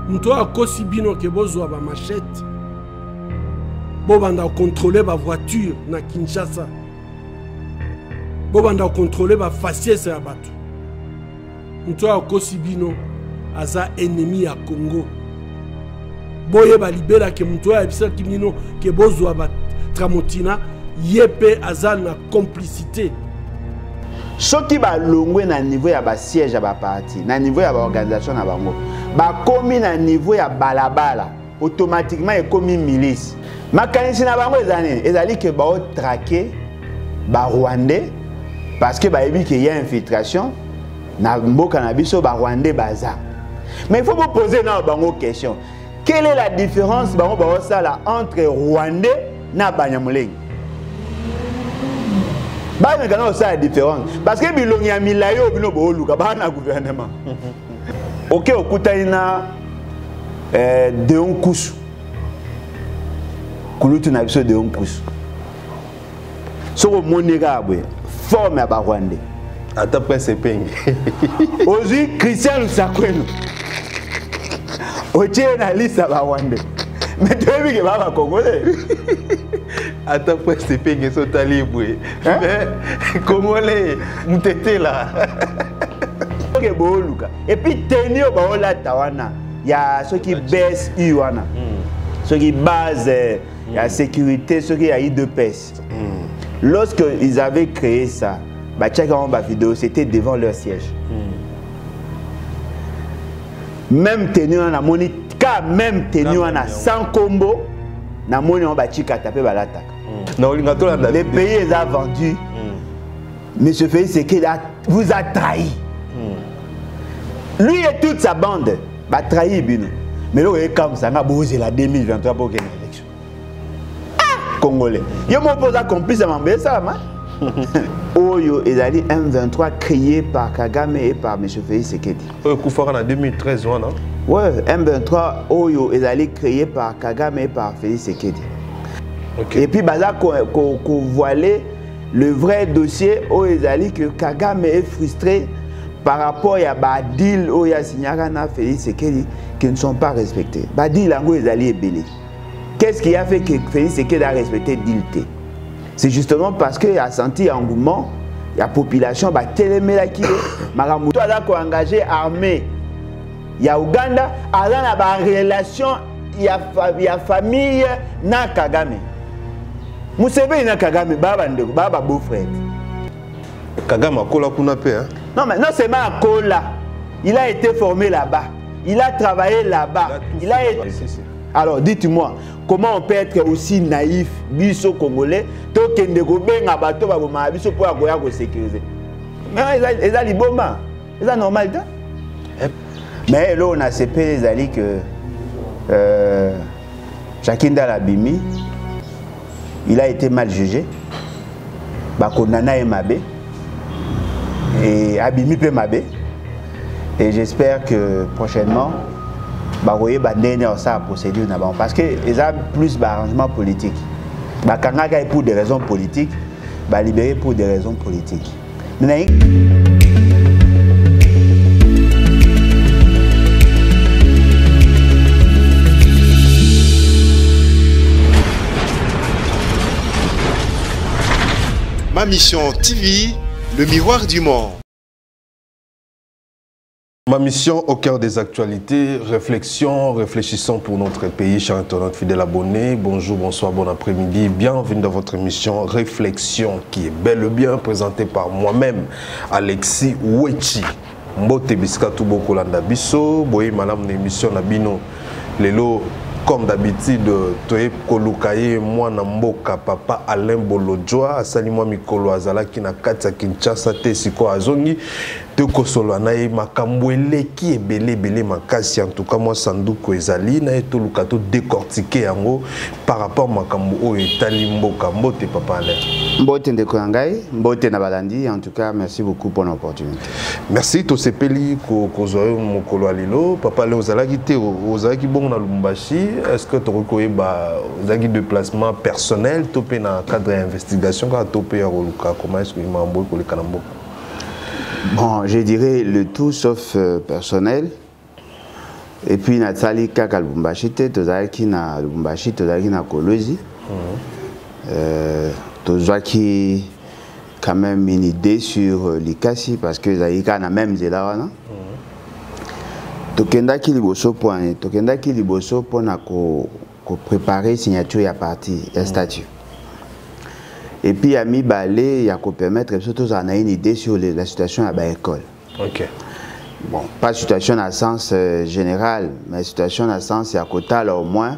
Muto a kosi bino ke bozwa ba machette. Bobanda contrôler ba voiture na Kinshasa. Bobanda contrôler ba faciès ya bato. Muto a kosi bino aza ennemi ya Congo. Boye ba libera ke muto a bisa kimino ke bozwa ba Tramontina yepe aza na complicité. Soki ba longwe na niveau ya ba siège ya ba parti, na niveau ya ba organisation na bango, ba komi na niveau ya balabala, automatiquement e komi milice. Makanisi na bango ezali ke ba traquer ba Rwandais parce que ba ebi ke y a infiltration na mboka na biso ba Rwandais baza. Mais il faut vous poser na bango question. Quelle est la différence bango ba sala entre Rwandais na Banyamulenge? Bah, mais quand ça est différent. Parce que bilongi ya milayo bino booluka ba na gouvernement. Ok, okutaina de onkusu. Kulutu na biso de onkusu. Soko monega abwe forme ya ba Rwandais. Ata pese penge. Ozi Christian Lusakweno. Oche na lista ba Rwandais. Mais tu veux que va Congolais. Attends, c'est pas que c'est ta libre. Mais Congolais, m'tété là. Et puis tenir au la tawana, il y a ceux qui baissent Iwana, ceux qui basent la sécurité, ceux qui a eu de peste. Lorsque ils avaient créé ça, bah chacun ma vidéo, c'était devant leur siège. Même tenir en amoni, même tenir en sans combo, na moni on bâti tapé balataka. Les pays les a vendus. Monsieur Félix Tshisekedi vous a trahi. Lui et toute sa bande va trahir Bino. Mais là, il est comme ça, c'est la 2023 pour gagner l'élection. Congolais. Il m'oppose à complice à m'embêter ça, Oyo est allé M23 créé par Kagame et par M. Félix Tshisekedi. Oyo Koufara en 2013, non? Ouais, M23 Oyo est allé créé par Kagame et par Félix Tshisekedi. Okay. Et puis, Baza qu'on voilait le vrai dossier où est allé que Kagame est frustré par rapport à Badil où il y a signé Félix Tshisekedi qui ne sont pas respectés. Badil Lango est allé belé. Qu'est-ce qui a fait que Félix Tshisekedi a respecté Dilte? C'est justement parce qu'il a senti engouement, la population va téléméla qui est. Maramuto a engagé armée. Il y a Ouganda, il y a une relation, il y a famille na Kagame. Museveni na Kagame, baba beau-frère. Kagame a kola kuna pe, hein? Non, mais non seulement à Kola, il a été formé là-bas, il a travaillé là-bas, il a été... Alors, dites-moi, comment on peut être aussi naïf, biso congolais, to kende go benga bato ba boma biso pour agoya ko sécuriser. Mais ils a liboma, ils a normal ça. Mais là on a CP les ali que Jakinda Labimi, il a été mal jugé. Ba konana et Mabé et Abimi pe Mabé. Et j'espère que prochainement bah voyez bah dernière ça procédure d'abord parce que ils ont plus d'arrangements politiques. Bah Kangaga pour des raisons politiques, bah libéré pour des raisons politiques. Ma mission TV, le miroir du monde. Ma mission au cœur des actualités, réflexion, réfléchissons pour notre pays, chers internautes fidèles abonnés. Bonjour, bonsoir, bon après-midi. Bienvenue dans votre émission Réflexion qui est bel et bien présentée par moi-même, Alexis Wechi. Mbote Biskatou Bokolanda Bisso, Boye Madame l'émission Nabino, Lelo. Comme d'habitude, Toye Kolukaye, moi Namboka, papa Alain Bolodjoa, Salimo Mikolo Azala qui na Katia Kinshasa, Tesiko Azongi, Teko Solanae, Makambwele qui est belé Makasi, en tout cas moi Sanduko Ezali, na eto Lukato décortiqué en par rapport à Makambo et Talimboka, Mbote papa Alain. Mbote Ndekoyangai, Mbote Nabalandi, en tout cas merci beaucoup pour l'opportunité. Merci, Tosepeli, Kozoyo Mokolo Alilo, papa Alain Ozalaki, Ozalaki Bon na Lumbashi. Est-ce que tu reconnais des déplacements personnels, topé dans le cadre d'investigation, comment est-ce que tu as pour le Bon, je dirais le tout sauf personnel. Et puis Nathalie kaka Lubumbashi te tozalaki na Lubumbashi tozalaki na Kolwezi. Tozalaki quand même une idée sur Likasi parce que Zaïka na même zela wana. Tokendaki liboso point tokendaki liboso pona ko préparer signature ya parti ya statut. Et puis à mi balé ya ko permettre surtout on a une idée sur la situation à ba école. OK. Bon, pas situation dans le sens général, mais situation dans le sens il y a côté là au moins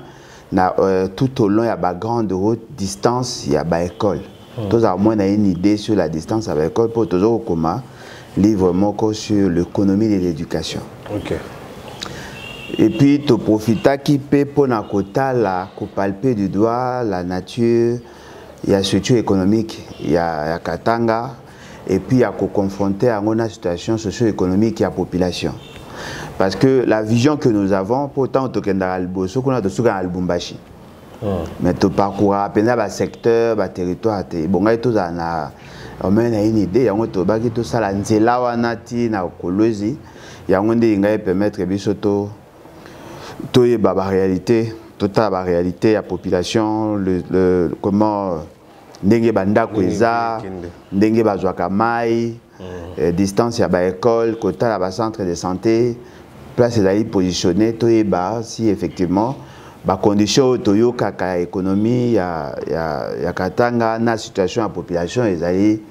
tout au long il y a ba grande route distance il y a ba école. Tous au moins on a une idée sur la distance à ba école pour toujours comment livre moko sur l'économie de l'éducation. OK. Et puis tu profites qui peut pour na côté là pour palper du doigt la nature, il y a structure économique, il y a Katanga. Et puis à confronter à une situation socio-économique et à la population. Parce que la vision que nous avons, pourtant, on a Lubumbashi. Mais tu parcours à peine le secteur, le territoire. Bon, on a une idée, on a tout ça, la nzela wanati na Kolwezi, il y a un des qui permettre bisoto to la réalité, toute la réalité, la population, comment ndenge banda kweza ndenge bazwaka mai distance ya ba école kota la ba centre de santé place ezali positionné toyeba si effectivement ba condition toyoka ka économie ya Katanga na situation ya population ezali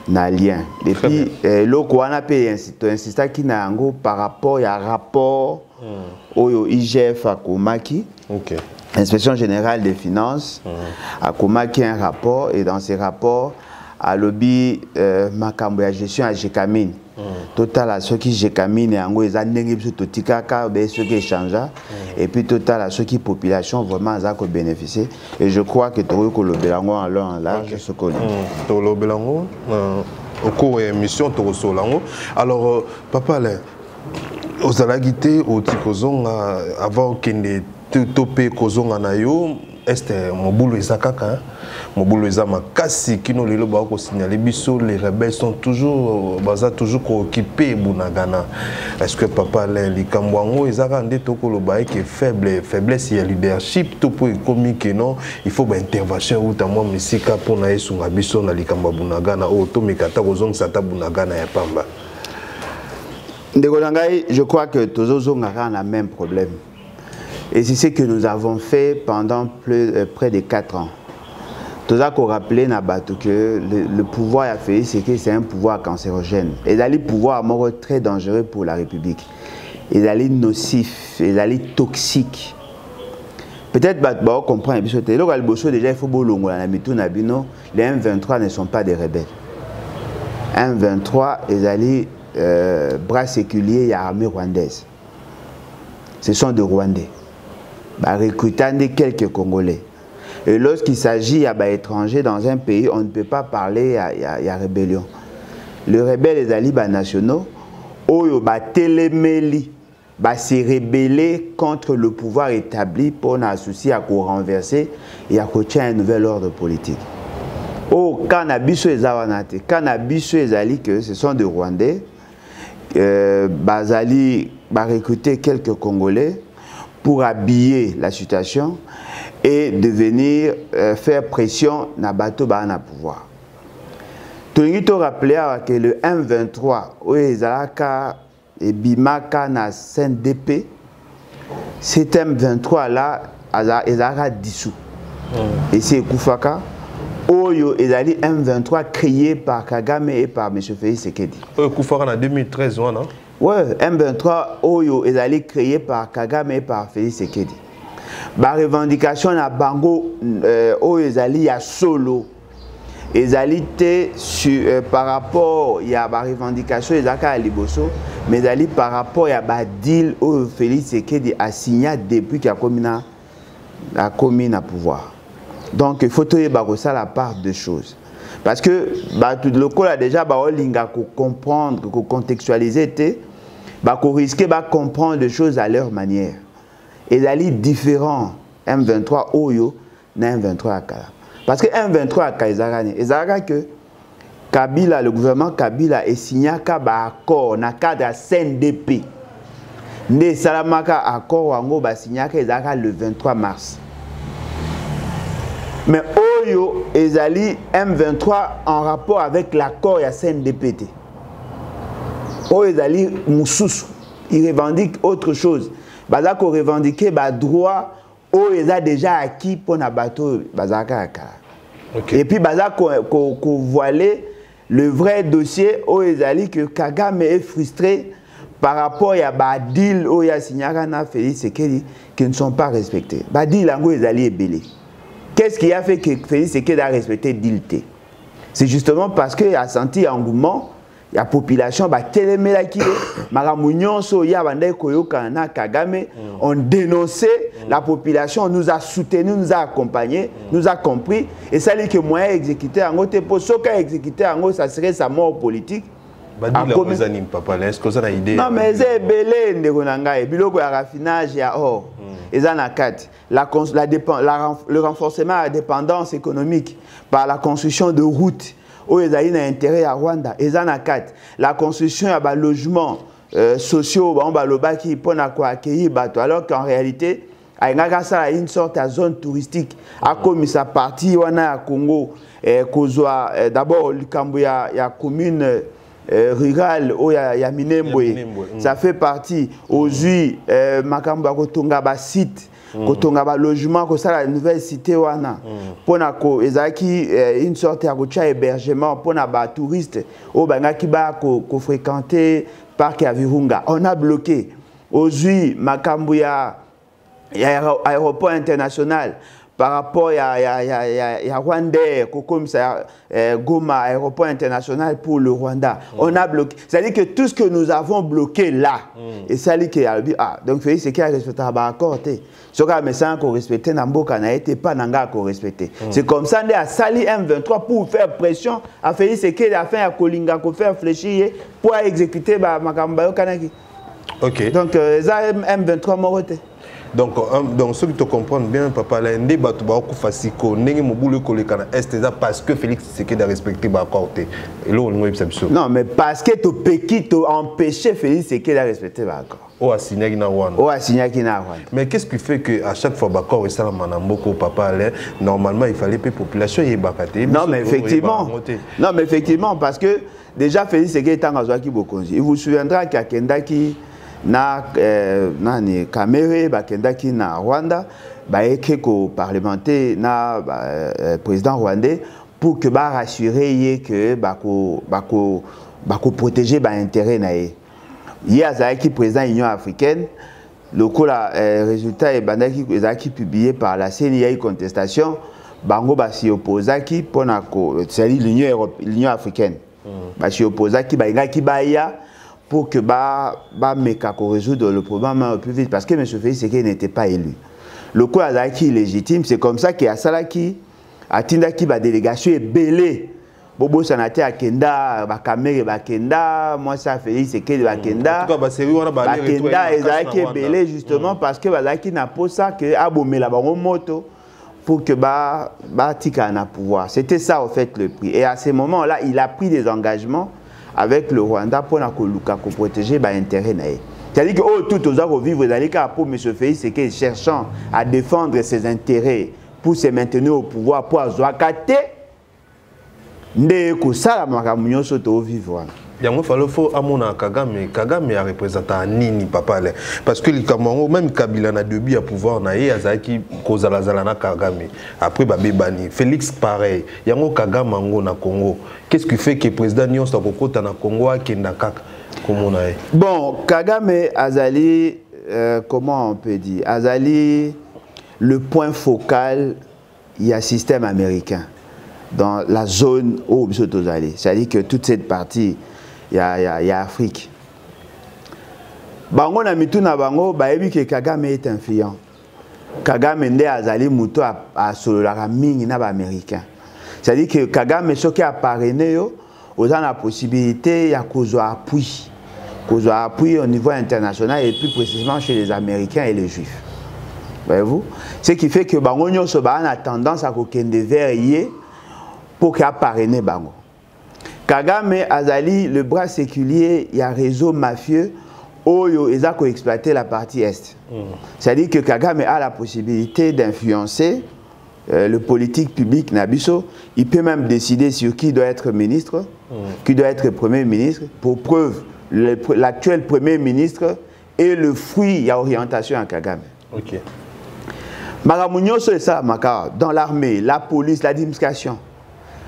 na lien et puis loko wana pe insista ki na yango par rapport ya rapport oyo IGF akomaki. OK. Inspection générale des finances a communiqué un rapport et dans ces rapports a lobby makambo ya gestion à Jekamine. Total à ceux qui Jekamine et ango eza ndenge biso totikaka be ceux qui échangent et puis total à ceux qui population vraiment za ko bénéficier et je crois que toro ko lobelango en long en large ce qu'on to lobelango au cours de l'émission to solango alors papa là aux alagité au tikozonga avant qu'il topé kozonga na yo este mobulu ezakaka mobulu ezama kasi kino lelo ba ko signaler biso les rebelles sont toujours occupés Bunagana. Est-ce que papa likambwango ezaka nde tokoloba ke faiblesse ya leadership to po ekomi ke non il faut ba intervention ou ta moi misika pona esunga biso na likamba Bunagana o to mikata kozonga sata Bunagana ya pamba. Ndeko nangai je crois que tozozonga na même problème. Et c'est ce que nous avons fait pendant près de 4 ans. Tout à rappeler que le pouvoir a fait, c'est que c'est un pouvoir cancérogène. Et il a un pouvoir très dangereux pour la République. Il a nocif, il a toxique. Peut-être que vous comprenez. Déjà, il faut les M23 ne sont pas des rebelles. M23, ils ont bras séculiers et l'armée rwandaise. Ce sont des Rwandais. Recrutant quelques Congolais. Et lorsqu'il s'agit d'étrangers dans un pays, on ne peut pas parler à rébellion. Les rebelles les alibans nationaux, se rebeller contre le pouvoir établi pour associer à renverser et à coacher un nouvel ordre politique. Cannabis que ce sont des Rwandais, Bazali va recruter quelques Congolais pour habiller la situation et de venir faire pression na bateau na pouvoir. Tout le monde rappelé que le M23 où ezalaka et bimaka na CNDP, cet M23 là ezalaka dissous. Et c'est Koufaka Oyo ezali M23 créé par Kagame et par M. Félix Sekedi. Koufaka en 2013 non? Ouais, M23 Oyo ezali créé par Kagame et par Félix Sekedi. La revendication na bango Oyo ezali ya solo. Ezali par rapport à la revendication ezaka liboso, mais ezali par rapport à la deal Oyo Félix Sekedi a signé depuis qu'il a commis na pouvoir. Donc il faut ça la part de choses. Parce que tout le monde a déjà comprendre, contextualiser, risquer de comprendre les choses à leur manière. Et d'aller différent M23 Oyo na M23 Akala. Parce que M23 Akala, que Kabila, le gouvernement Kabila est signé un accord dans le cadre de CNDP. Né Salamaka accord wango ba signaka ezaka le 23 mars. Mais Oyo ezali M23 en rapport avec l'accord ya CNDP. Oyo ezali mususu, il revendique autre chose. Bazako revendiquer ba droit Oyo eza déjà acquis pour na bateau bazaka aka. Et puis bazako ko voiler le vrai dossier Oyo ezali que Kagame est frustré par rapport à ba deal Oyo signaka na Félix Tshisekedi qui ne sont pas respectés. Ba deal ango ezali ebele. Qu'est-ce qui a fait que Félix Tshisekedi a respecté Dilte? C'est justement parce qu'il a senti engouement, la population, on dénonçait la population, nous a soutenus, nous a accompagnés, nous a compris. Et ça dit que moi, exécuter en gros, pour ceux qui ont exécuté en gros, ça serait sa mort politique. Est-ce que vous avez une idée? Non, mais c'est belé, le raffinage, il y a or. Le renforcement de la dépendance économique par la construction de routes où ils ont un intérêt à Rwanda. La construction de logements sociaux qui pour accueillir alors qu'en réalité, il y a une sorte de zone touristique. Comme ça partie à Congo, d'abord, il y a la commune rural où il y a Minembwe, ça fait partie aujourd'hui Makamba Kotonga ba site Kotonga ba logement ko ça la nouvelle cité wana pona ko ezaki une sorte de hébergement pona ba touristes au bangaki ba ko fréquenter parc ya Virunga. On a bloqué aujourd'hui Makambo ya aéroport international par rapport à Rwanda, comme ça, Goma, aéroport international pour le Rwanda. On a bloqué. C'est-à-dire que tout ce que nous avons bloqué là, et ça dit que donc Félix c'est qui a respecté l'accord. Ce qui a message qu'on respectait Namboka n'a été pas nanga qu'on respectait. C'est comme ça on a sali M23 pour faire pression à Félix c'est qui a fait à Kolinga pour faire fléchir pour exécuter Makambayo Kanaki. OK. Donc ça M23 moroté. Donc ceux qui te comprennent bien, papa, là, parce que Félix Tshisekedi a respecté l'accord. Non, mais parce que tu peux empêcher Félix Tshisekedi de respecter l'accord. Mais qu'est-ce qui fait qu'à chaque fois l'accord est ça, papa, normalement il fallait que la population y ait bakate. Non, mais effectivement, parce que déjà Félix Tshisekedi est en Zouaki Bokonzi. Il vous souviendra qu'il y a Kendaki. Na Kamere bakendaki na Rwanda baeke ko parlementer na président rwandais pour que ba rassurer que bako protéger ba intérêt na ye azaki président Union africaine le résultat est bandaki ezaki publié par la CENI ya contestation bango ba si opposaki pona ko c'est l'Union africaine ba si opposaki ba ngaki baya pour que résoudre le problème au plus vite. Parce que M. Félix Tshisekedi n'était pas élu. Le coup est légitime, c'est comme ça qu'il y a Salaki, à Tindaki, la délégation est belée. Bobo Sanate à Kenda, Bakamere Bakenda, moi ça Félix Tshisekedi Bakenda. Bakenda et Zaki est belé justement parce que Zaki n'a pas ça que Abomé la moto pour que Tika na pouvoir. C'était ça en fait le prix. Et à ce moment-là, il a pris des engagements avec le Rwanda pour protéger l'intérêt. C'est-à-dire que tout aux vivre pour M. Félix Tshisekedi cherchant à défendre ses intérêts pour se maintenir au pouvoir pour Azouakate, ndeko sala makamunyo soto vivre. Il faut amona Kagame a représenté nini papa parce que les Cameroun même Kabila na debi à pouvoir na ye azaki kozala zalana Kagame après babebani Félix pareil yango Kagame ngo na Congo qu'est-ce qui fait que le président nyonso akokota na Congo akenda kaka comme on a bon Kagame azali comment on peut dire azali le point focal il y a système américain dans la zone où nous sommes allés c'est-à-dire que toute cette partie il y a Afrique. Bango na mitu na bango baebi que Kagame est influent. Kagame nde azali muto a solo la mingi na ba américain. C'est-à-dire que Kagame ce qui a parrainé yo aux a la possibilité ya kozwa appui. Kozwa appui au niveau international et plus précisément chez les Américains et les Juifs. Voyez-vous? Ce qui fait que bango nyonso ba a tendance à kokende vers yé pour qu'il a parrainé bango. Kagame Azali, le bras séculier, il y a un réseau mafieux Oyo, ils ont exploité la partie Est. C'est-à-dire que Kagame a la possibilité d'influencer le politique public Nabiso. Il peut même décider sur qui doit être ministre, qui doit être premier ministre. Pour preuve, l'actuel premier ministre est le fruit de l'orientation à Kagame. Ok. Maramounioso et ça, dans l'armée, la police, l'administration,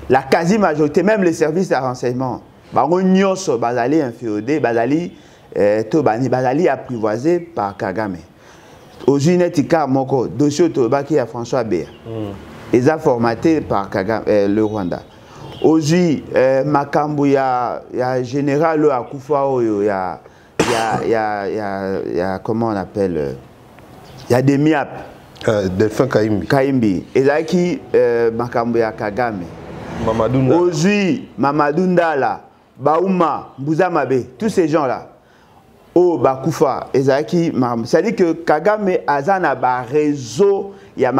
la quasi-majorité, même les services de renseignement, Maramounioso, Bazali inféodé, Bazali apprivoisé par Kagame. Aujourd'hui, Netika Moko, dossier Tobaki à François Béa. Ils ont formaté par Kagame, le Rwanda. Aujourd'hui, Makambu, il y a général Akoufa, il y a comment on appelle, il y a des MIAP. Delphin Kaimbi. Kaimbi. Et là qui Makambu ya Kagame. Mamadou Ndala. Aujourd'hui, Mamadou Ndala, Baouma, Bouzamabe, tous ces gens-là. Oh, Bakoufa, Ezaki, c'est-à-dire que Kagame a un réseau, il y a une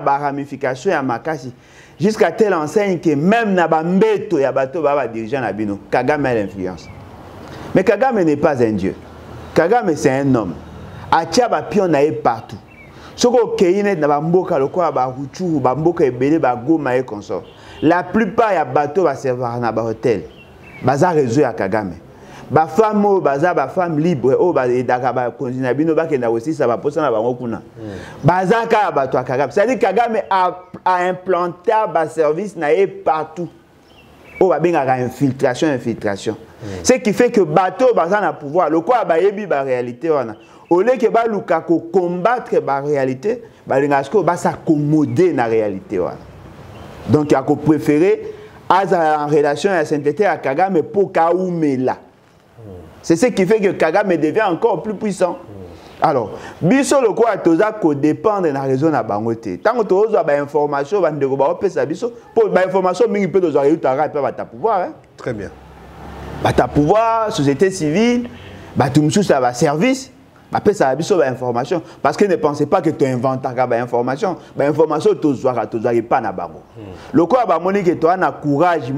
ramification, il y a makasi. Jusqu'à telle enseigne que même Nabambeto, il y a un dirigeant Nabino. Kagame a l'influence. Mais Kagame n'est pas un dieu. Kagame, c'est un homme. Atia Bapion est partout. Soko Keine Nabamboka, le quoi, Bahuchu, Bamboka et Bélé, Bagoma et consort. La plupart, il y a bateau va servir à un hôtel. Baza réseau à Kagame. Ba femme baza ba femme libre o ba edaka ba konzina bino ba kenda aussi ça va poser na bango kuna baza ka ba to Kagame, c'est à dire Kagame a implanté ba service na partout o ba benga infiltration ce qui fait que bateau baza na pouvoir le quoi ba yebi ba réalité wana au lieu que ba luka ko combattre ba réalité ba lingasko ba s'accommoder na réalité wana donc il a préféré en relation à la sainteté à Kagame pour Kaoumela. C'est ce qui fait que Kagame devient encore plus puissant. Alors, biso le quoi toza ko dépendre na raison na bangote. Tant que toza ba information ba ndeko ba opesa biso pour ba information mingi pe toza yutara pe ba ta pouvoir hein. Très bien. Ba ta pouvoir, société civile, ba tumsu ça va service. Après ça, il y a information. Parce que ne pensez pas que tu inventes une information. L'information, tu n'as pas na bango. Le quoi, tu as un courage,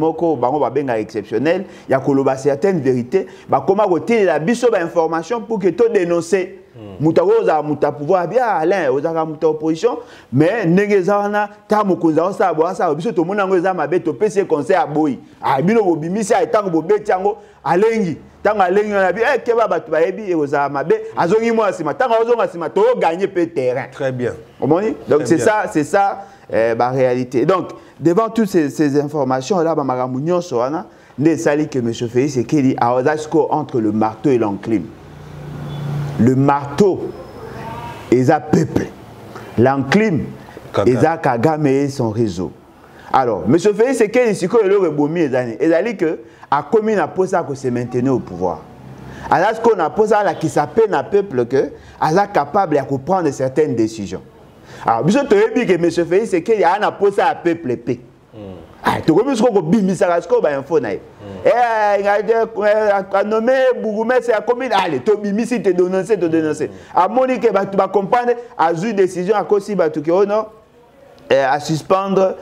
exceptionnel. Il y a certaines vérités. Comment tu as information pour que tu dénonces. Mutagoza muta pouvoir bien Alain ozaka muta opposition mais negezana ta mukunza sa boa sa biso to mona ngoza mabe to pese conseil aboyi a bino bobimisi a tango bobeti yango alengi tango alengi na bi keba batu bayebi oza mabe azongi mo asima tango ozonga asima to gagner pe terrain. Très bien. Donc c'est ça la réalité. Donc devant toutes ces informations là ba magamunyo soana ne sali que monsieur Félix Sekedi a Osasco entre le marteau et l'enclume. Le marteau est un peuple. L'enclume est un Kagame et son réseau. Alors, M. Félix Sekedi, c'est que le rebomi est allé. Il que la commune a posé à se maintenir au pouvoir. Alors, ce qu'on a posé à la qui s'appelle un peuple que est capable de prendre certaines décisions. Alors, vous avez dit que M. Félix Sekedi a posé à un peuple épais. Tu vois, ce qu'on a dit, c'est info. Et a nommé Bougoumès et a commis, allez, tu as te dénoncer. À Monique, tu vas comprendre, a eu décision à cause de à suspendre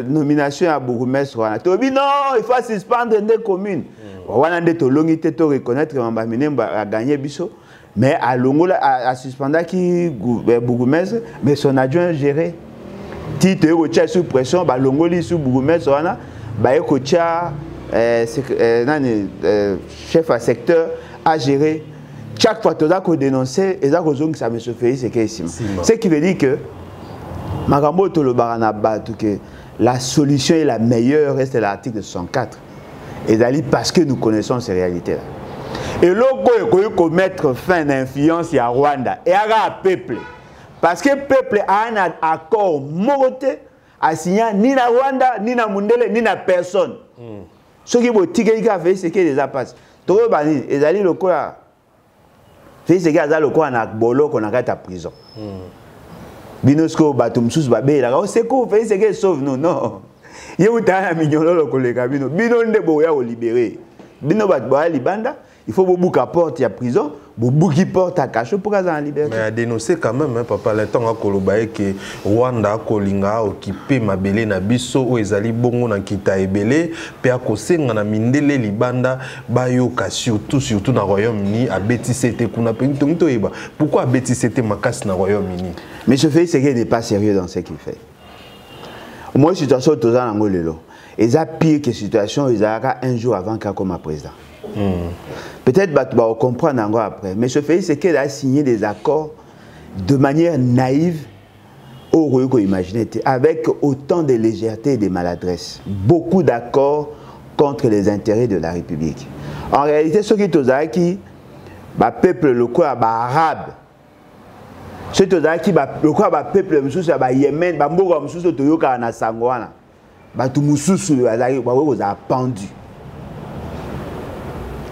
nomination à Bougoumès. Tu as dit non, il faut suspendre des communes. On a dit que tu reconnaître qu'on a gagné Bissot. Mais à Longola, à suspendre qui Bougoumès, mais son adjoint géré. Si tu es sous pression, Longoli sous Bougoumès, chef à secteur a géré. Chaque fois que tu as dénoncé, et ça me fait ce qui veut dire que la solution est la meilleure, reste l'article 64. Et parce que nous connaissons ces réalités-là. Et l'autre, il faut mettre fin à l'influence à Rwanda et à peuple. Parce que le peuple a un accord morté à signer ni na Rwanda, ni na Mundele, ni na personne. Ce qui veut dire que c'est que les appareils. Tout le monde est allé le quoi. C'est que les le quoi na bolo qu'on a gâté à prison. Binosko batumsus babé là. C'est quoi fait c'est que sauve nous non. Il y a eu un million de collègues bino. Bino ne boya au libérer. Bino bat boya libanda. Il faut beaucoup apporter à prison. Bobuki porte à cacher pour en liberté. Mais à dénoncer quand même, hein, papa, le temps à Kolobaye que Rwanda, Kolinga, occupé Mabele, Nabiso, ou Ezali Bongo, na Kita Ebele, pe à Kosenga, na Mindele, Libanda, Bayo, surtout dans le Royaume-Uni, à Betty Sete, pourquoi à Betty Sete, Makas, dans le Royaume-Uni? Mais je fais ce qu'il n'est pas sérieux dans ce qu'il fait. Moi, situation, tout ça, dans le et ça pire que situation, ils ont un jour avant qu'il comme président. Peut-être que tu vas comprendre après. Mais ce fait, c'est qu'elle a signé des accords de manière naïve, avec autant de légèreté et de maladresse. Beaucoup d'accords contre les intérêts de la République. En réalité, ce qui est aux Aki, le peuple local, arabe, ce qui est aux Aki, le peuple Yémen, a pendu.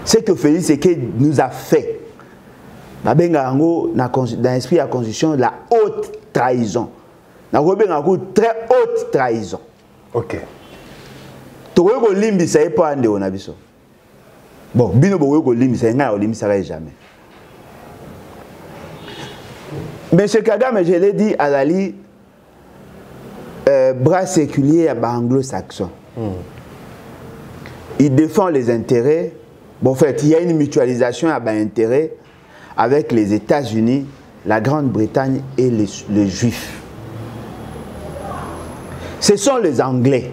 Ce que Félix Tshisekedi nous a fait, dans l'esprit de la constitution, la haute trahison. Dans une très haute trahison. Ok. Tu vois que l'imbi, ça n'est pas un de onabiso. Bon, bino bo limbi, ça ne s'arrête jamais. Mais ce Kagame, je l'ai dit à Lali, bras séculier à anglo-saxon. Il défend les intérêts. Bon, en fait, il y a une mutualisation à intérêt avec les États-Unis, la Grande-Bretagne et les Juifs. Ce sont les Anglais,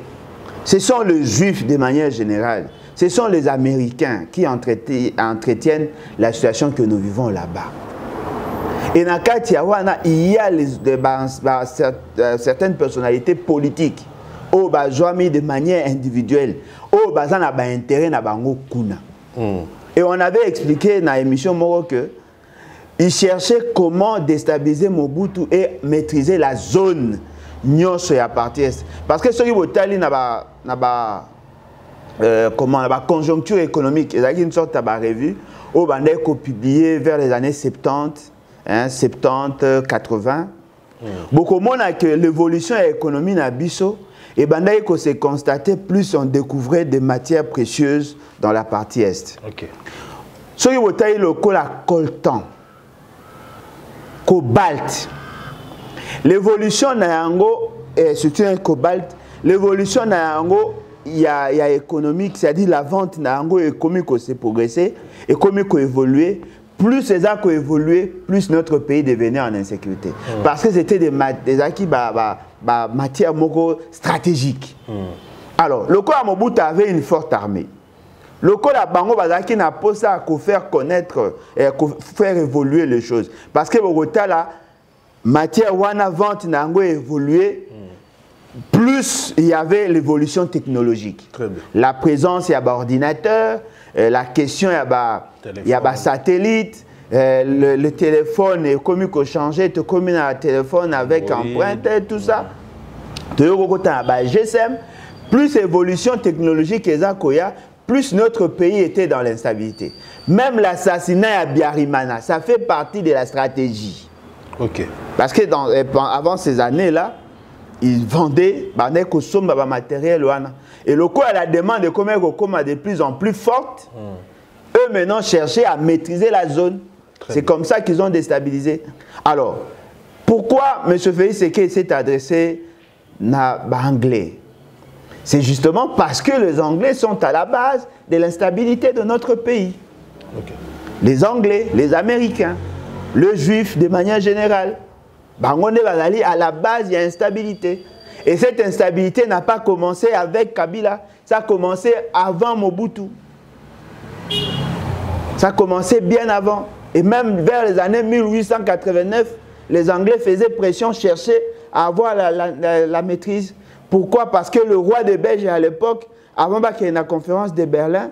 ce sont les Juifs de manière générale, ce sont les Américains qui entretiennent la situation que nous vivons là-bas. Et dans Katiawana, il y a certaines personnalités politiques au Bajoami de manière individuelle, au Bazan a intérêt na bango kuna. Et on avait expliqué dans l'émission Moro que il cherchait comment déstabiliser Mobutu et maîtriser la zone Nyonso et à partir est. Parce que ce qui est la conjoncture économique, il y a une sorte de revue où on a publié vers les années 70, 70, 80. Beaucoup de monde a que l'évolution économique na biso et bandai que c'est constaté plus on découvrait des matières précieuses dans la partie est. OK. Ce qui est le coltan, cobalt. L'évolution n'ango et surtout un cobalt, l'évolution n'ango il y a économique, c'est-à-dire la vente n'ango économique s'est progressé, économique évolué. Plus ces actes ont évolué, plus notre pays devenait en insécurité. Parce que c'était des acquis matières stratégiques. Alors, le corps Mobutu avait une forte armée. Le corps de Bango Bazaki n'a pas ça à faire connaître et faire évoluer les choses. Parce que la matière wana vente n'a pas évolué, plus il y avait l'évolution technologique. La présence, il y a ordinateur, la question, il y a satellite, le téléphone est comme il faut changer, tu communes un téléphone avec empreinte et tout ça. Tu as GSM, plus évolution technologique plus notre pays était dans l'instabilité. Même l'assassinat à Biarimana, ça fait partie de la stratégie. Ok. Parce que avant ces années-là, ils vendaient des matériel. Et le coût à la demande de commerce de plus en plus forte. Eux maintenant cherchaient à maîtriser la zone. C'est comme ça qu'ils ont déstabilisé. Alors, pourquoi M. Félix Tshisekedi s'est adressé aux Anglais? C'est justement parce que les Anglais sont à la base de l'instabilité de notre pays. Okay. Les Anglais, les Américains, le Juif de manière générale. À la base, il y a instabilité. Et cette instabilité n'a pas commencé avec Kabila. Ça a commencé avant Mobutu. Ça a commencé bien avant. Et même vers les années 1889, les Anglais faisaient pression, cherchaient à avoir la maîtrise. Pourquoi? Parce que le roi de Belgique à l'époque, avant qu'il y ait la conférence de Berlin,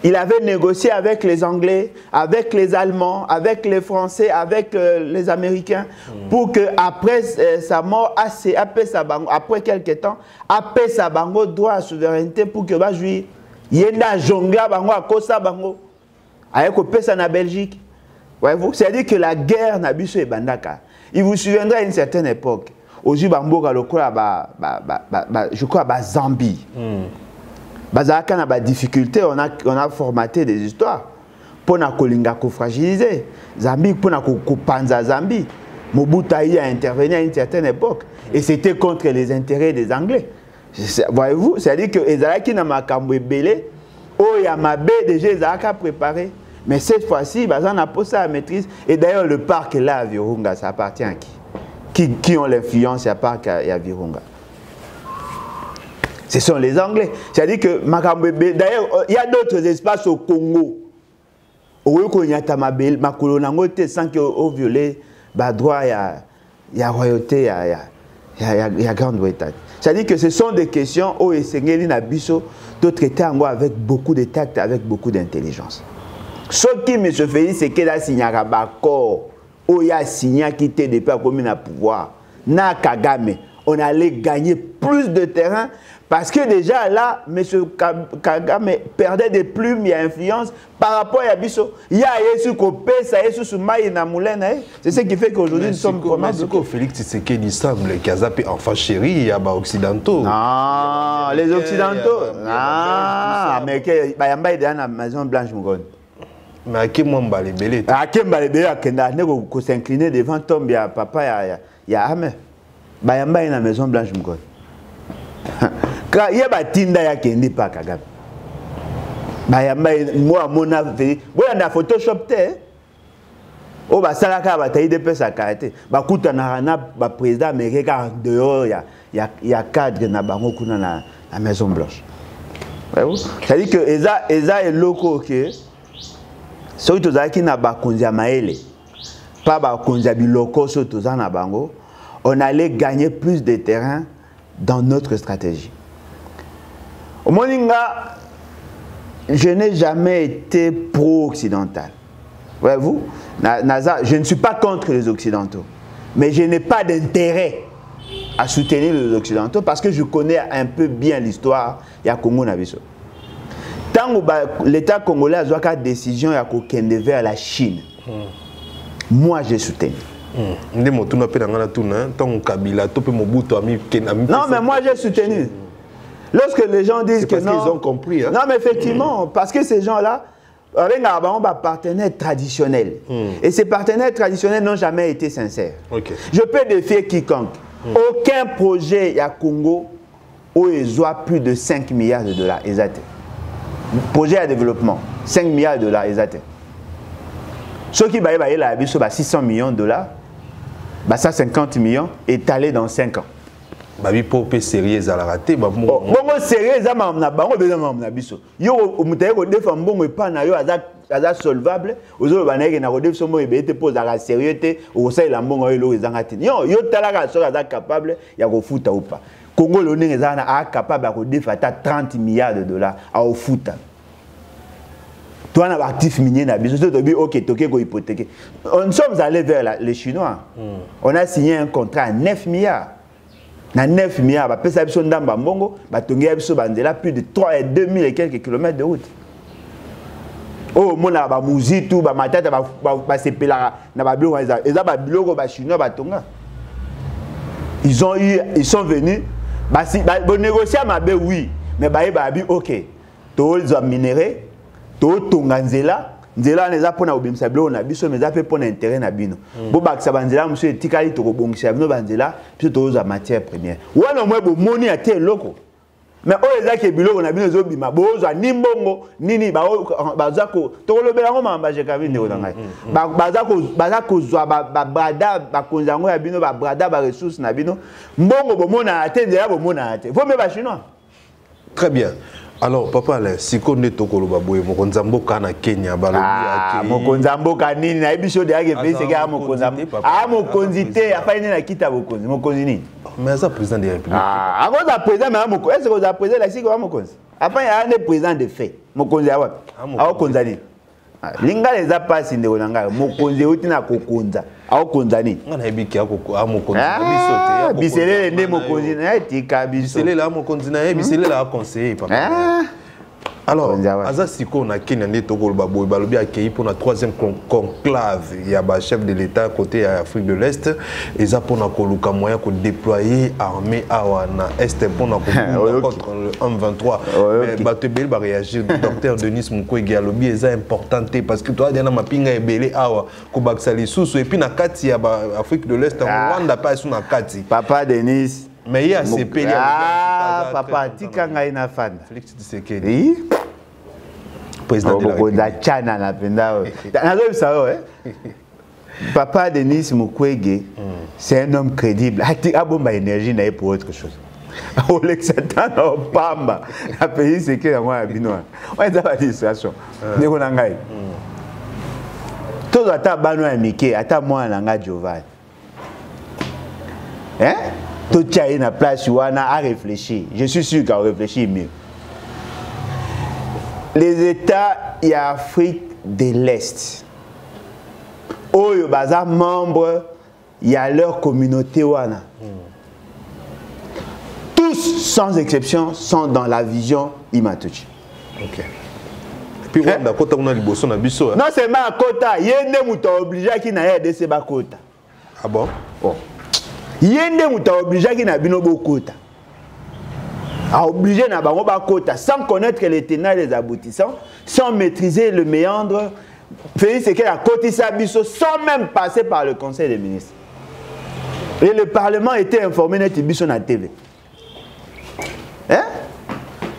il avait négocié avec les Anglais, avec les Allemands, avec les Français, avec les Américains, pour que après sa mort, après quelques temps, après sa bango droit à souveraineté pour que va jouir. Yenda jonga bango à kosa bango, avec au pesa na Belgique. Voyez-vous, c'est-à-dire que la guerre n'a biso et bandaka. Il vous souviendra à une certaine époque, au Zambie, je crois, Zambie. Bazaka na ba difficulté, on a formaté des histoires pour na kolinga ko fragiliser Zambie, pour na ko panza Zambie. Mobutu a intervenu à une certaine époque et c'était contre les intérêts des Anglais. Voyez-vous, c'est-à-dire que ezalaki na makambo ebele o ya mabe déjà ezalaka préparé, mais cette fois-ci bazan a posé à maîtrise. Et d'ailleurs le parc là à Virunga, ça appartient à qui ont l'influence à parc à Virunga? Ce sont les Anglais. C'est-à-dire que d'ailleurs, il y a d'autres espaces au Congo. Où il y a ma colonne sans que au violer droit, il y a royauté, il y a Grande-Bretagne. C'est-à-dire que ce sont des questions où Esengeli Nabiso de traiter avec beaucoup de tact, avec beaucoup d'intelligence. Ce qui me se fait, c'est qu'il a signé un accord où il y a signé qui était depuis la commune à pouvoir. Na Kagame, on allait gagner plus de terrain. Parce que déjà là, M. Kagame perdait des plumes et influence par rapport à Bisso. Il y a Yesu Kopé, ça Yesu Soumaï na Moulin. C'est ce qui fait qu'aujourd'hui nous sommes comment? Félix Tshisekedi semble qu'il y a enfant chéri, il y a des occidentaux. Non, les occidentaux. Non, mais il y a dans la Maison Blanche Mougon. Mais à qui m'en bat les bélés? À qui m'en bat les bélés? À s'incliner devant tombe, il y a papa, il y a Amé. Il y a dans la Maison Blanche Mougon. Il y a des tinda ya kendi pa Kagame. Moi mon avis, voilà na Photoshop te. Oh ba salaka ba taille de pesa karaté. Ba kuta na ba président américain dehors ya cadre na bango kuna na Maison Blanche. C'est-à-dire que eza est loco que ceux qui zaki na ba konza maele. Pas ba konza biloko ceux qui na bango, on allait gagner plus de terrain dans notre stratégie. Au Moninga, je n'ai jamais été pro-occidental. Voyez-vous, je ne suis pas contre les Occidentaux, mais je n'ai pas d'intérêt à soutenir les Occidentaux parce que je connais un peu bien l'histoire de Congo Nabiso. Tant que l'État congolais a pris la décision de vers la Chine, moi j'ai soutenu. Non, mais moi j'ai soutenu. Lorsque les gens disent que non, parce qu'ils ont compris. Hein? Non, mais effectivement, parce que ces gens-là, avec un partenaire traditionnel. Et ces partenaires traditionnels n'ont jamais été sincères. Okay. Je peux défier quiconque. Aucun projet à Congo où ils ont plus de 5 milliards de dollars. Exact. Projet à développement, 5 milliards de dollars. Exact. Ceux qui baillent la 600 millions de dollars, 150 millions étalés dans 5 ans. Babi pour sérieux à la raté bon sérieux à ma bango besoin na biso yo mutaye ko defa mbongo epa na yo aza solvable ozo baneke na ko defa mbongo ebete pose à la sérieuté o sa ila mbongo yo ezanga tini yo talaka so aza capable ya ko futa ou pas Congo lo ndenge ezana a capable ya ko defa ta 30 milliards de dollars a o futa toi na actif minier na biso to bi OK toke ko hypothéquer nous sommes allés vers les Chinois on a signé un contrat à 9 milliards. Na 9 milliards, bah pesa biso ndamba mbongo, bah tongia biso banzela plus de 2000 et quelques kilomètres de route. Oh mona ba muzitu ba matata ba sepela na ba biloko eza ba biloko ba chinois ba tonga. Ils sont venus ba négocier mabe oui, mais ba bi OK. To zo minéré, to tonga nzela nzela neza pona obimisa biloko na biso meza pe pona intérêt na bino bo bakisa banzela monsieur etikali to kobongisa bino banzela puis to za matière première wana mwe bo moni ate loko mais o eza ke biloko na bino zo bima bo zo nimbongo nini ba za ko to kolobela ngo mamba je kabine o ngai ba ko zo ba brada ba konzango ya bino ba brada ba ressources na bino mbongo bo mona ate nzela bo mona ate faut me ba chinois. Très bien. Alors, papa, si on est au Kolobaboye, mon konzamboka na Kenya, mon konzamboka nini na ebiso de ake fait c'est que mon konzamboka mon konzité a pas na kita mon konzi mon konzini. Mais ça président de la République. Ah, avant ça président mais mon est-ce que ça président la si mon konzi. Après il y a un président de fait. Mon konzi awa. Awa konzani. Linga les a pas sinde onanga mon konzi utina kokonza. Awa konzani. On a ebiki akoko mon konzi. Biselele ne mon konzi na tika biso. Biselele la mon konzi na biselele la conseiller papa. Alors, Aza Siko na Kenya ne toko babo balobi accueilli pour la 3e conclave. Il y a un chef de l'État côté Afrique de l'Est. Et ça pour na koluka moyen ko déployer armée awana est pour na contre le M23. Mais batebel ba réagir docteur Denis Mukwege alobi eza important parce que toi dena mapinga ebele awa ko baksali susu et puis na kati ya Afrique de l'Est Rwanda pas sur na kati. Papa Denis mais il y a ces pays. Ah, papa, tikanga ina fanda. Félix Tshisekedi. Oui. Président de la République. Papa Denis Mukwege, c'est un homme crédible. Il a bomba énergie pour autre chose. Au Lexatan, au Pamba, la pays c'est que moi abinoa. On est dans la distraction. Négo nangai. Tout ata bano amike, ata moi nanga Giovanni. Hein? Tout tient une place où on a réfléchi. Je suis sûr qu'on réfléchit mieux. Les États et Afrique de l'Est, où il y a membres, il y a leur communauté. Tous, sans exception, sont dans la vision Imatuchi. Ok. Et puis, on a kota na liboso na biso. Non seulement à Kota, il y a des gens obligés qui n'ont pas de ces Kota. Ah bon? Oh. Il y a des gens obligés qui n'ont pas de Kota. Obligé na bango ba Kota sans connaître les tenants et les aboutissants, sans maîtriser le méandre, Félix Tshisekedi a cotisa biso sans même passer par le Conseil des ministres. Et le Parlement était informé net biso na TV. Hein?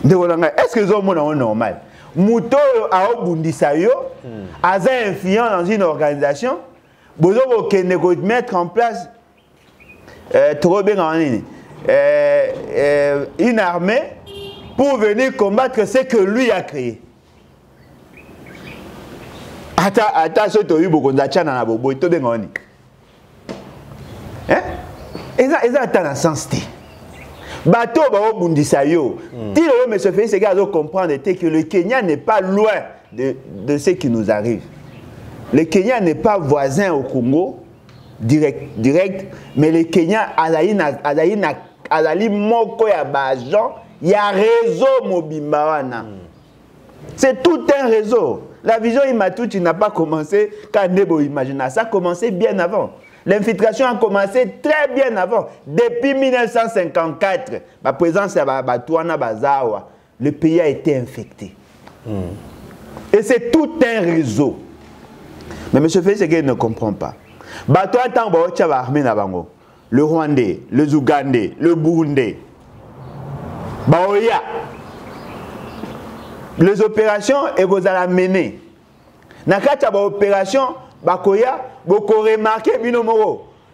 Est-ce que les hommes sont normal? Mouto a obundisa yo, aza influent dans une organisation, bozo kende ko mettre en place trop bien en ligne. Une armée pour venir combattre ce que lui a créé. Attention, tu as eu beaucoup de chana na bobo, tu as hein? Et ça dans le sens de bateau ba obundisa yo. Ti le monsieur Félix Tshisekedi doit comprendre que le Kenya n'est pas loin de ce qui nous arrive. Le Kenya n'est pas voisin au Congo direct, mais le Kenya azali moko ya bajan, il y a réseau mobimbawana. C'est tout un réseau. La vision Imatuchi n'a pas commencé quand Nebo imagina, ça a commencé bien avant. L'infiltration a commencé très bien avant. Depuis 1954, la présence de Batouana Bazawa, le pays a été infecté. Et c'est tout un réseau. Mais M. Félix Tshisekedi ne comprend pas. Le Rwandais, le Ougandais, le Burundais, Baoya. Les opérations, et vous allez mener. Dans cette opération, Bakoya, vous remarquez,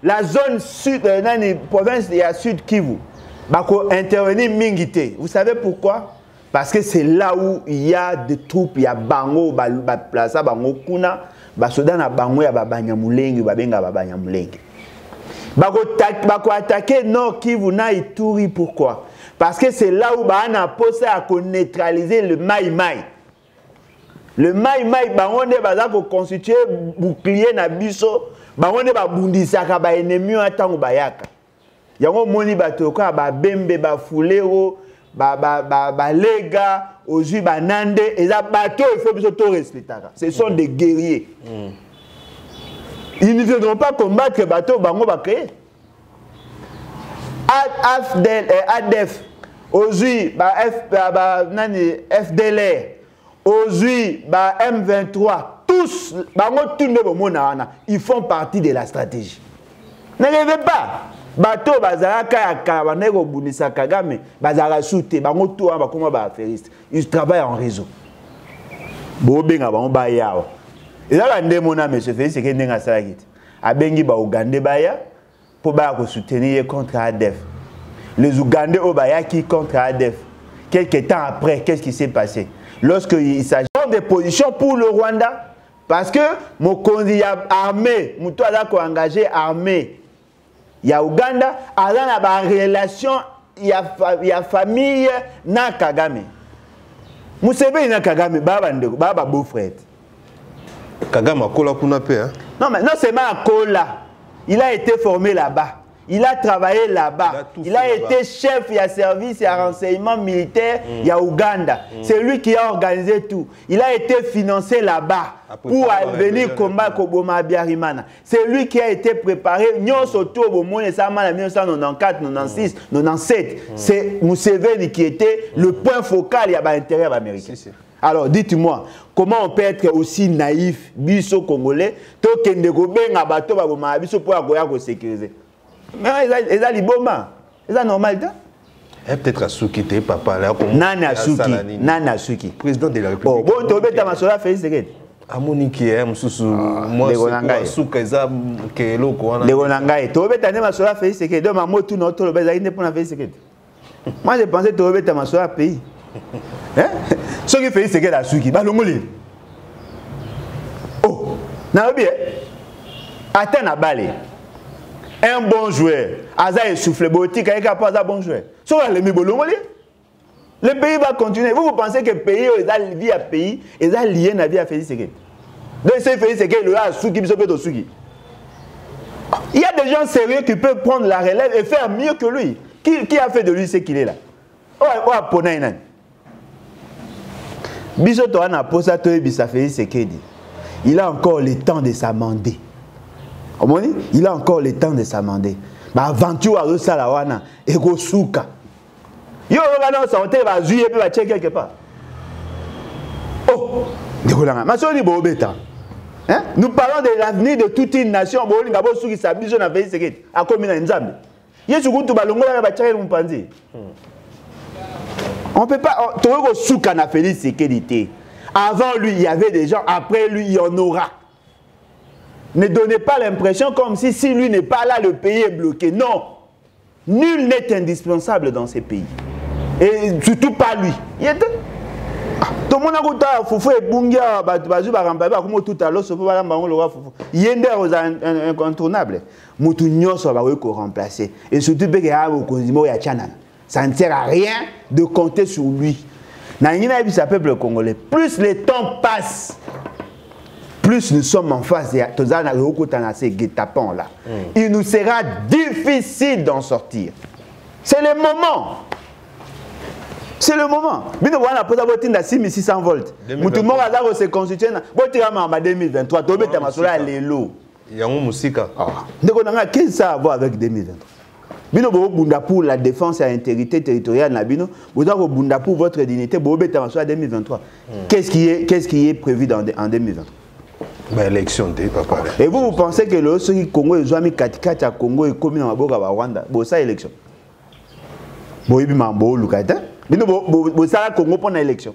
la zone sud, la province de Sud Kivu, Bako intervenir Mingité. Vous savez pourquoi? Parce que c'est là où il y a des troupes, il y a Bango, Plaza, Bango Kuna, Basoda na Bango, il y a Babanyamulengi, Babenga Babanyamulengi. Bako attaquer Nord Kivu na Ituri, pourquoi? Parce que c'est là où Bana posé à neutraliser le Maï-Maï. Le Maï-Maï, on est constitué bouclier na biso, on est bundisa ka ba ennemi atango bayaka. Yango moni batoka ba bembe ba fulero, ba lega, ozu ba nande, et ça bateau il faut biso to respecter. Ce sont des guerriers. Ils ne viendront pas combattre bateau bango ba créer. ADF, aujourd'hui, FDLR, aujourd'hui, M23, tous, ils font partie de la stratégie. Ne rêvez pas. Bateau, ils travaillent en réseau. Et là, M. Félix Tshisekedi a Ougandais pour soutenir contre ADF. Les Ougandais au qui contre ADF. Quelques temps après, qu'est-ce qui s'est passé? Lorsqu'il s'agit de positions pour le Rwanda, parce que mon candidat y a armé, mon toit engagé armé, il y a Ouganda, il y a une relation, il y a famille na Kagame. Museveni na Kagame, baba beau-frère. Kagame a kola kuna pe, hein? Non, mais non seulement à Kola. Il a été formé là-bas. il a travaillé là-bas. Il a été chef et à service et à renseignement militaire il y a Ouganda. C'est lui qui a organisé tout. Il a été financé là-bas pour venir combattre Koboma Abiyarimana. C'est lui qui a été préparé. Nyon Soto Bomone Samana 1994, 96, 97. C'est Museveni qui était le point focal de l'intérêt américain. Alors dites-moi, comment on peut être aussi naïf, biso congolais, to kende go benga bato ba boma biso pour agoya ko sécuriser. Mais eza liboma. Eza normal ta? Peut-être à Souki te papa là comme Nana Souki. Président de la République. Bon, to beta masola Félix Tshisekedi. Amoni qui est mususu moi Souka eza kelo ko wana. Le Gonangai, to beta ne masola Félix Tshisekedi, donc mamoto tout notre le beza ine pour na Félix Tshisekedi. Moi je pensais to beta masola pays. Hein? Ce qui fait c'est que la Souki, bah l'ongoli. Oh, n'a bien. Attends à balai. Un bon joueur, Aza essoufflé, Botique, avec un bon joueur. Soit le mibolongoli. Le pays va continuer. Vous pensez que le pays est lié à pays, est lié à la vie à Félix Tshisekedi. Donc c'est Félix Tshisekedi, le a Souki, Souki. Il y a des gens sérieux qui peuvent prendre la relève et faire mieux que lui. Qui a fait de lui ce qu'il est là? Oh, Ponaïnan. Bisoto ana posa to ebisa Félix Tshisekedi. Il a encore le temps de s'amender. Il a encore le temps de s'amender. Ba aventure à sala wana ego suka. Yo wana santé va juillet pe va checker quelque part. Oh, décolanga. Masoli bo beta. Hein? Nous parlons de l'avenir de toute une nation. Bo linga bo suki sa biso na Félix Tshisekedi. Akomi na nzambe. Yesu kutu balongola ba checker mpanzi. On ne peut pas. Avant lui, il y avait des gens. Après lui, il y en aura. Ne donnez pas l'impression comme si lui n'est pas là, le pays est bloqué. Non. Nul n'est indispensable dans ces pays. Et surtout pas lui. Tout le monde a dit Foufou et Bungia, Bazu Baramba, comme tout à l'heure, ce pas Foufou. Il y a des incontournables. Moutounion soit remplacé. Et surtout, il y a un Chanan. Ça ne sert à rien de compter sur lui. Peuple congolais. Plus le temps passe, plus nous sommes en face de ces guet-apens là. Il nous sera difficile d'en sortir. C'est le moment. C'est le moment. Mais nous voyons la 6600 volts. Tout le monde a se constituer. En 2023, tu as les lots. Il y a un musica. Qu'est-ce que ça a à voir avec 2023? Bino bo bunda pour la défense et l'intégrité territoriale na bino, vous avez bunda pour votre dignité, bo beta en 2023. Qu'est-ce qui est prévu en 2023? Bah élection de papa. Et vous pensez que le ceux qui Congo ils ont mis katikati à Congo et comme na boka ba Rwanda, bo ça élection. Bo ibi mambo lukata. Bino bo ça Congo pour l'élection.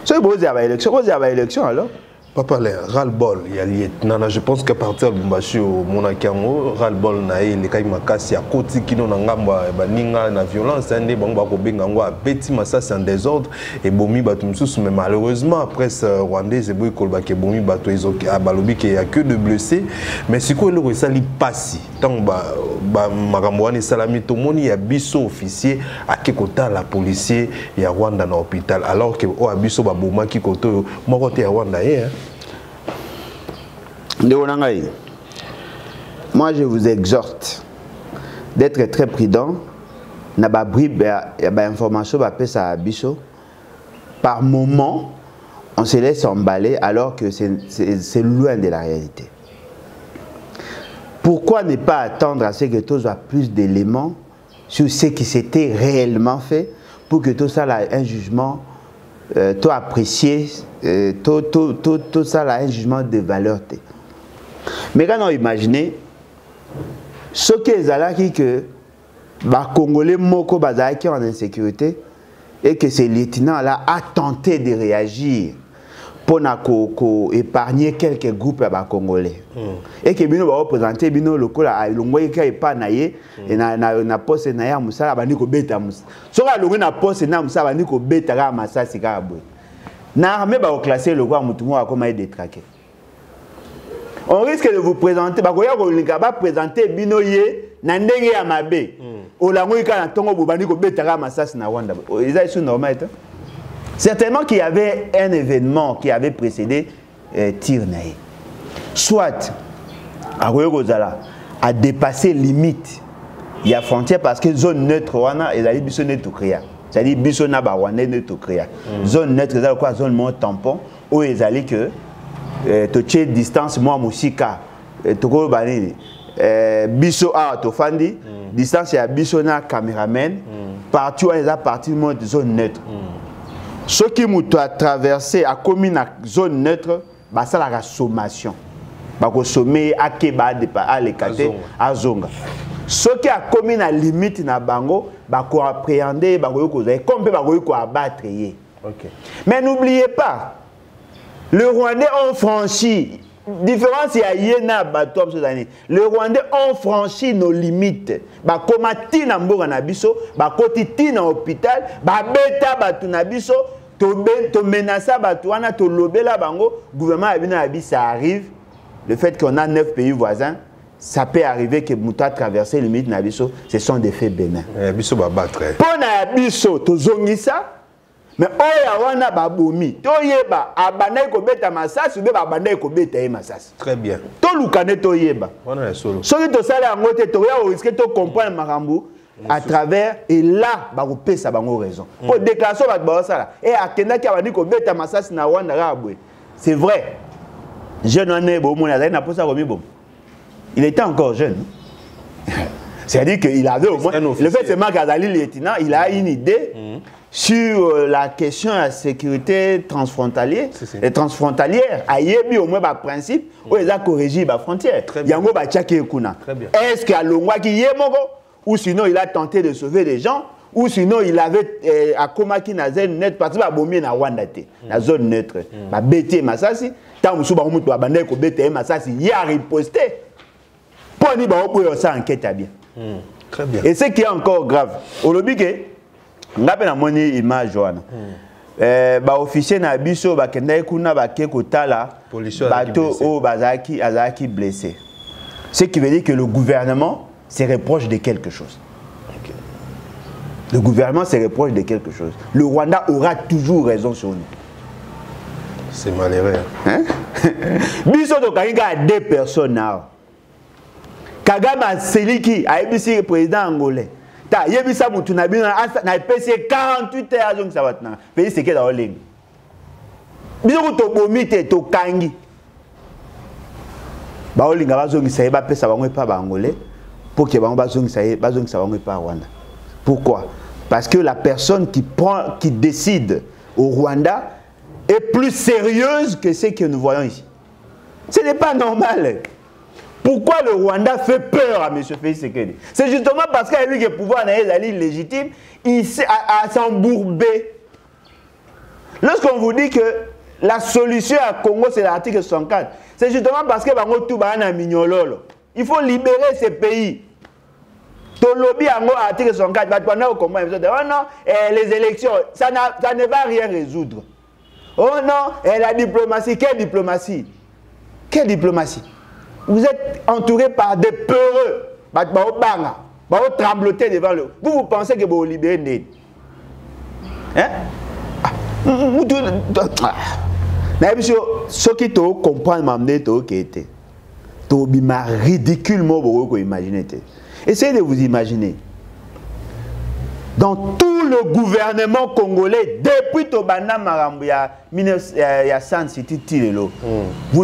C'est bo za ba élection alors. Papa, ras-le-bol, il y a lieutenant. Je pense qu'à partir de Bumbashi au Monakiango, ras-le-bol, les cas makasi à côté qui n'ont ngamba baninga na violence, un des bamba kobengangwa petit massa c'est un désordre et bomi batumsus mais malheureusement presse rwandaise et boy kolba ke bomi bato izoki à balobi qu'il y a que de blessés mais c'est quoi le resali passi tant ba makamboani salami tomoni ya biso officier à kekota la policier ya Rwanda na hôpital alors que o abiso ba boma ki koto moko te ya Rwanda moi je vous exhorte d'être très prudent. Na ba bribe ya ba information ba pesa biso. Par moment, on se laisse emballer alors que c'est loin de la réalité. Pourquoi ne pas attendre à ce que tout soit plus d'éléments sur ce qui s'était réellement fait pour que tout ça là un jugement tout apprécié, tout ça là un jugement de valeur. Mais quand on imagine ce que les que les Congolais moko bazaki en insécurité et que ce lieutenant là a tenté de réagir pour épargner quelques groupes Congolais et que bino va représenter bino lokola a longwe ka epa naye et na poste na ya musala bani ko beta musa so ka longwe na poste na musa bani ko beta ka masasi ka boy na armée ba classer le roi mutumo a comment détraquer. On risque de vous présenter ba koya ko linga ba présenter bino ye na ndenge ya mabe o la ngwe ka na tongo bo bani ko beta ka masasi na Rwanda ils sont normal. Certainement qu'il y avait un événement qui avait précédé Tirnaï. Soit a dépassé limite. Il y a frontière parce que zone neutre, il y a des neutre créa. C'est-à-dire biso na ba rwandais neutre créa. Zone neutre, c'est quoi zone mon tampon où ils allaient que to tche distance moi musika to ko banini biso a to fandi distance ya biso na cameraman partout ils a parti de zone neutre. Ceux qui m'ont traversé à commune à zone neutre, bah ça la sommation. Bah ko sommer à keba de pas à l'écater à zonga. Ceux qui a commis la limite na bango, bah ko appréhender, bah ko comme bah ko abattre. Mais n'oubliez pas, le Rwandais ont franchi. Différence il y a yena bateau ces années. Le Rwandais ont franchi nos limites. Bah comme tina mboga na biso, bah koti tina hôpital, bah beta batu na biso, to menaça batu wana to lobela bango, gouvernement abina abi ça arrive. Le fait qu'on a 9 pays voisins, ça peut arriver que Mouta traverse les limites Nabiso, ce sont des faits bénins. Biso va battre. Pour Nabiso, tu zongisa, mais oya wana babomi, to yeba abandai ko beta masas ou ba abandai ko beta masas. Très bien. To lukane to yeba. Wana solo. So ki to sala ngote to ya o risque to comprendre makambu à travers et là ba ko pesa bango raison. Pour déclaration ba sala et akenda ki abandi ko beta masas na Rwanda rabwe. C'est vrai. Jeune homme, il était encore jeune. C'est-à-dire qu'il avait au moins. Le fait seulement qu'Azali lieutenant, il a une idée sur la question de la sécurité transfrontalière. Et transfrontalière, il y a au moins un principe où il a corrigé la frontière. Est-ce qu'il y a l'ongwa qui est mort ou sinon il a tenté de sauver des gens ou sinon il avait à Komaki na zone neutre parce que bomé na Rwanda la zone neutre ba bété masasi tant musu ba mutu abandé ko bété masasi y a riposté pour ni ba opo ça enquête bien. Très bien. Et ce qui est encore grave au lobby que ngape na moni image wana ba officier na biso ba kenda kuna ba ke kotala bato o bazaki azaki blessé. Ce qui veut dire que le gouvernement se reproche de quelque chose. Le gouvernement se reproche de quelque chose. Le Rwanda aura toujours raison sur nous. C'est malheureux. Biso Karinga a 2 personnes. Kagame a Seliki, a EBC président angolais. Ta yebisa mutu na bina na EPC 48 heures donc ça va tenir. Pays c'est que dans ligne. Biso to bomite to kangi. Ba olinga bazongi sa ba pesa bango pa ba angolais pour que bango bazongi sa bango pa Rwanda. Pourquoi? Parce que la personne qui décide au Rwanda est plus sérieuse que ce que nous voyons ici. Ce n'est pas normal. Pourquoi le Rwanda fait peur à M. Félix Tshisekedi? C'est justement parce qu'il a vu que le pouvoir est légitime, il s'est s'embourber. Lorsqu'on vous dit que la solution à Congo, c'est l'article 64, c'est justement parce que il faut libérer ces pays. Ton lobby a article 64, les élections, ça ne va rien résoudre. Oh non, la diplomatie, quelle diplomatie? Quelle diplomatie? Vous êtes entouré par des peureux, vous trembloter devant le. Vous pensez que vous libérez? Hein? Ce qui te comprend, m'amener, qui était. Ridiculement, vous imaginez. Essayez de vous imaginer. Dans tout le gouvernement congolais, depuis Tobanda Marambuya, vous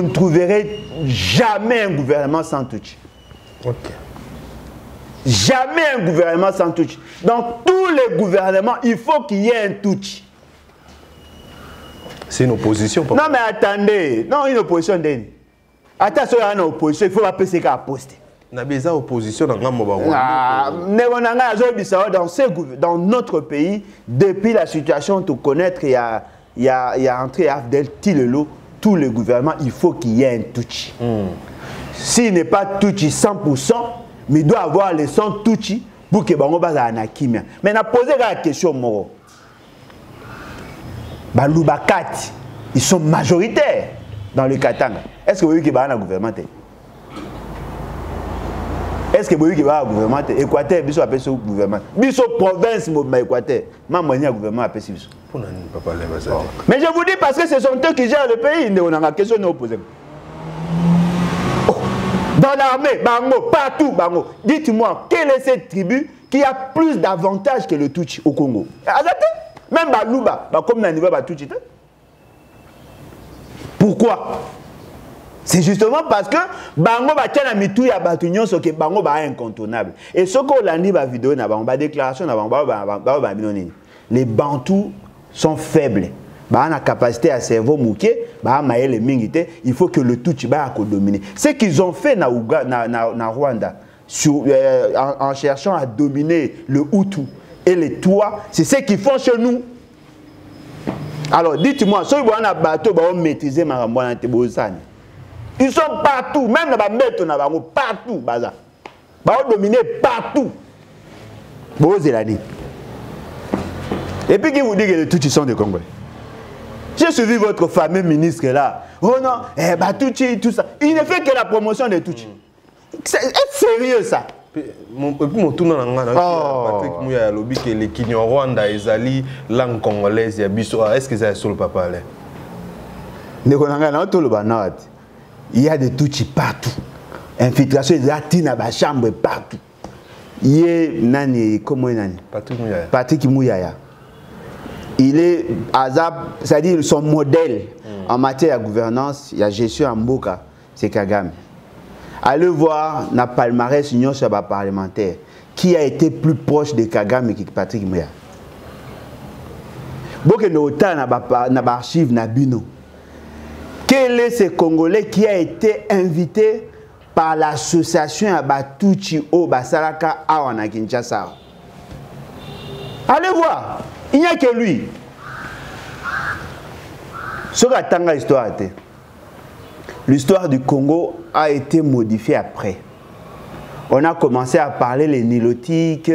ne trouverez jamais un gouvernement sans touch. Jamais un gouvernement sans touch. Dans tous les gouvernements, il faut qu'il y ait un touch. C'est une opposition. Non mais attendez, non une opposition d'elle. Attention, il y a une opposition, il faut appeler ce qu'à poster. Opposition dans notre pays, depuis la situation de connaître, il y a entré à Tilelo, tous les gouvernements, il faut qu'il y ait un touch. S'il n'est pas touchy 100%, mais il doit avoir les 100 touchy pour que Bango base à Anakimia. Mais on a posé la question, Moro. Baloubakat, ils sont majoritaires dans le Katanga. Est-ce que vous voyez qu'il y a un gouvernement? Est-ce que vous voyez qu'il y a un gouvernement? Équateur, il y a un gouvernement. Il y a une province, Équateur. Il y a un gouvernement. Mais je vous dis parce que ce sont eux qui gèrent le pays. On a la question de opposer. dans l'armée, bango, partout, bango. Dites-moi, quelle est cette tribu qui a plus d'avantages que le Tutsi au Congo? Même Balouba, comme dans le niveau Tutsi. Pourquoi? C'est justement parce que bango ba tiana mitou ya batunyon so que bango ba incontournable. Et ce qu'on l'a dit ba vidéo na ba déclaration na ba binoni. Les Bantous sont faibles. Ba na capacité à cerveau mouké, ba maël mingité, il faut que le Tutsi ba dominer. Ce qu'ils ont fait na Rwanda en cherchant à dominer le Hutu et les Twa, c'est ce qu'ils font chez nous. Alors dites-moi, ceux qui ont bateau ba maîtriser marambona te bozani. Ils sont partout, même dans les métaux, partout, baza. Ils ont dominé partout. Et puis qui vous dit que les Tutsis sont des Congolais? J'ai suivi votre fameux ministre là. Oh non, Tutsi, tout ça. Il ne fait que la promotion des Tutsis. C'est sérieux ça? Mon tour dans Patrick Mouya lobby que les Kinyarwanda ezali langue congolaise ya biso. Est-ce que c'est sur le papa là? Il y a des Tutsis partout. Infiltration des latines à la chambre partout. Il y a nani, comment il nani? Patrick Mouya. Il est c'est-à-dire son modèle en matière de gouvernance, il y a gestion en Mboka, c'est Kagame. Allez voir na palmarès union sur la parlementaire qui a été plus proche de Kagame que Patrick Mouya. Boke no ta na archive na bino. Quel est ce Congolais qui a été invité par l'association Abatouchi au Basaraka à Kinshasa? Allez voir, il n'y a que lui. Ce que l'histoire, l'histoire du Congo a été modifiée après. On a commencé à parler les Nilotiques,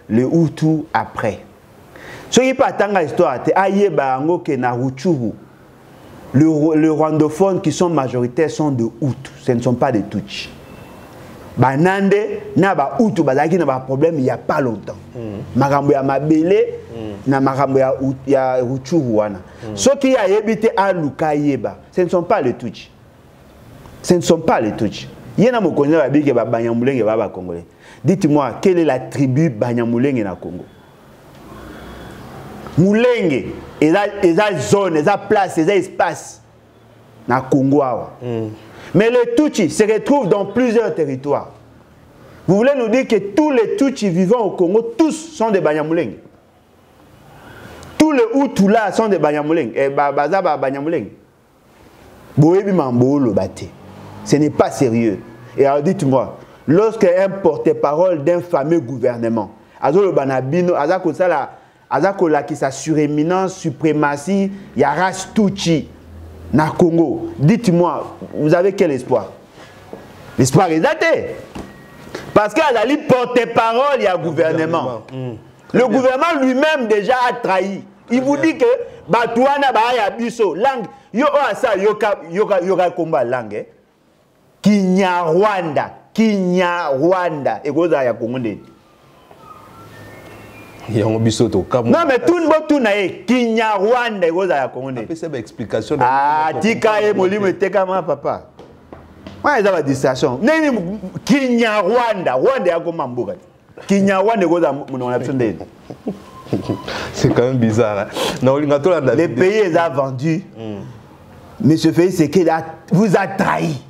les Hutus après. Ce qui est pas tant l'histoire, aïe bango ke na Rutshuru. Les rwandophones qui sont majoritaires sont de Hutus, ce ne sont pas des Tutsis. Banande, na ba Hutu, bazaki na ba problème il y a pas longtemps. Makambo ya mabele, na makambo ya Rutshuru wana. Ceux qui a habité à Lukayeba, ce ne sont pas les Tutsis. Ce ne sont pas les Tutsis. Yena mo connaît ba bike ba Banyamulenge ba Congolais. Dites-moi, quelle est la tribu Banyamulenge na Congo? Mulenge, et la zone, et la place, et l'espace na Congo. Mais les Tutsis se retrouvent dans plusieurs territoires. Vous voulez nous dire que tous les Tutsis vivant au Congo, tous sont des Banyamulenge? Tous les Hutus là sont des Banyamulenge. Et Baza Banyamulenge. Boebi Mambolo Bate. Ce n'est pas sérieux. Et alors dites-moi, lorsqu'un porte-parole d'un fameux gouvernement, Azolo Banabino, Azako Sala, Azako la qui sa suréminence, suprématie, Yaras Tutsi, na Congo. Dites-moi, vous avez quel espoir? L'espoir est daté. Parce qu'Azali porte-parole, il y a gouvernement. Le gouvernement lui-même déjà a trahi. Il vous dit que Batouana Bahaya Biso, langue, yo asa yoka combat langue. Kinyarwanda, et goza ya Congo. Non mais tout le monde nae Kinyarwanda et goza ya Congo. C'est une explication. Ah, tika e molimo teka ma papa. Ouais, ça va distraction. Neni Kinyarwanda, Rwanda ya koma mboka. Kinyarwanda et goza mon option. C'est quand même bizarre. Hein? Les pays les a vendus. Monsieur Félix Tshisekedi vous a trahi.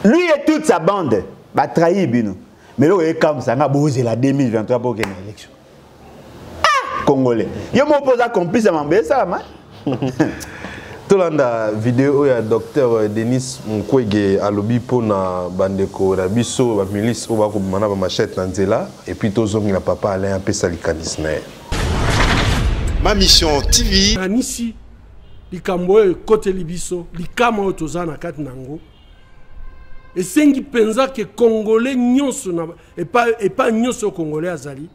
Lui et toute sa bande va trahir Bino. Mais là, il est comme ça, c'est la 2023 pour qu'il y ait une élection. Ah, Congolais. Je m'oppose à complice à m'embêter ça, man. Tolanda vidéo ya docteur Denis Mukwege alobi pona bandeko na biso ba milice o ba ko mana ba machette na nzela et puis tozongi na papa Alain apesa likanisne. Ma mission TV anisi likambo e kote libiso likama o tozana kati nango et sengi penza que congolais nyonso na et pas nyonso congolais azali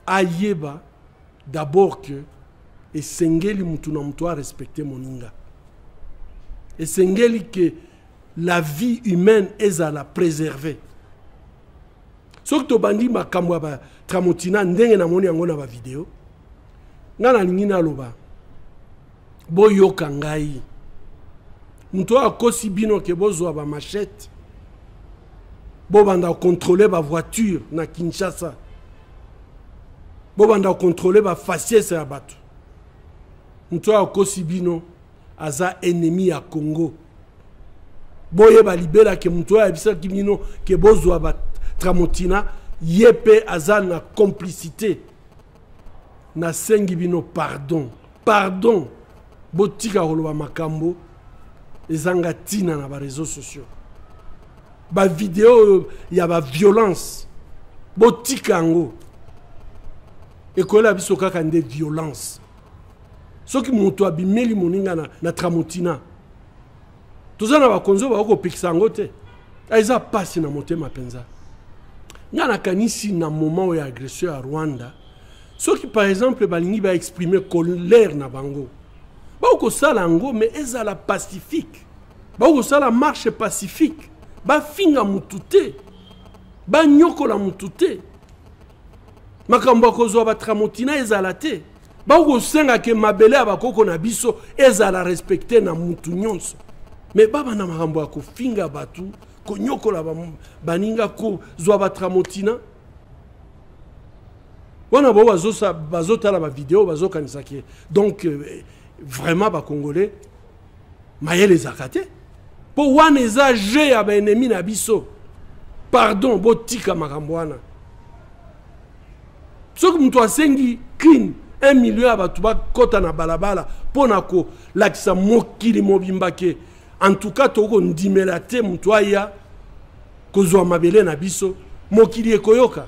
ayeba d'abord que et sengeli mutu na mutu a respecter moninga et sengeli que la vie humaine est à la préserver. Soki to bandi makambo ba tramotina ndenge na moni yango na ba vidéo ngana lingi na loba boyoka ngai Muto a kosi bino ke bozwa ba machette. Bo banda contrôler ba voiture na Kinshasa. Bo banda contrôler ba faciès ya bato. Muto a kosi bino aza ennemi ya Congo. Boye ba libela ke muto a bisa kimino ke bozwa ba tramotina yepe aza na complicité. Na sengi bino pardon. Pardon. Botika koloba makambo ezanga tina na ba réseaux sociaux. Ba vidéo ya ba violence. Botika ngo. Ekola biso kaka nde violence. Soki muto abimeli moninga na tramotina. Tozana ba konzo ba ko pikisa ngo te. Aiza pasi na motema penza. Ngana kanisi na moment ya agression à Rwanda. Ceux qui par exemple balingi va exprimer colère na bango. Ba ko sala ngo mais ezala pacifique. Ba ko sala marche pacifique. Ba finga mutute. Ba nyoko la mutute. Makambo ko zo ba tramotina ezala te. Ba ko senga ke mabele abakoko na biso ezala respecter na mutu nyonso. Mais baba na makambo ko finga batu ko nyoko la baninga ko zo ba tramotina. Wana bo bazotala ba vidéo bazokanisa ke donc vraiment ba congolais mayele zakate po wana eza je ya ba ennemi na biso pardon botika makambo wana soki mutu asengi clean 1 million ya batu bakota na balabala pona ko lakisa mokili mobimba ke en tout cas toko ndimela te mutu aya kozwa mabele na biso mokili ekoyoka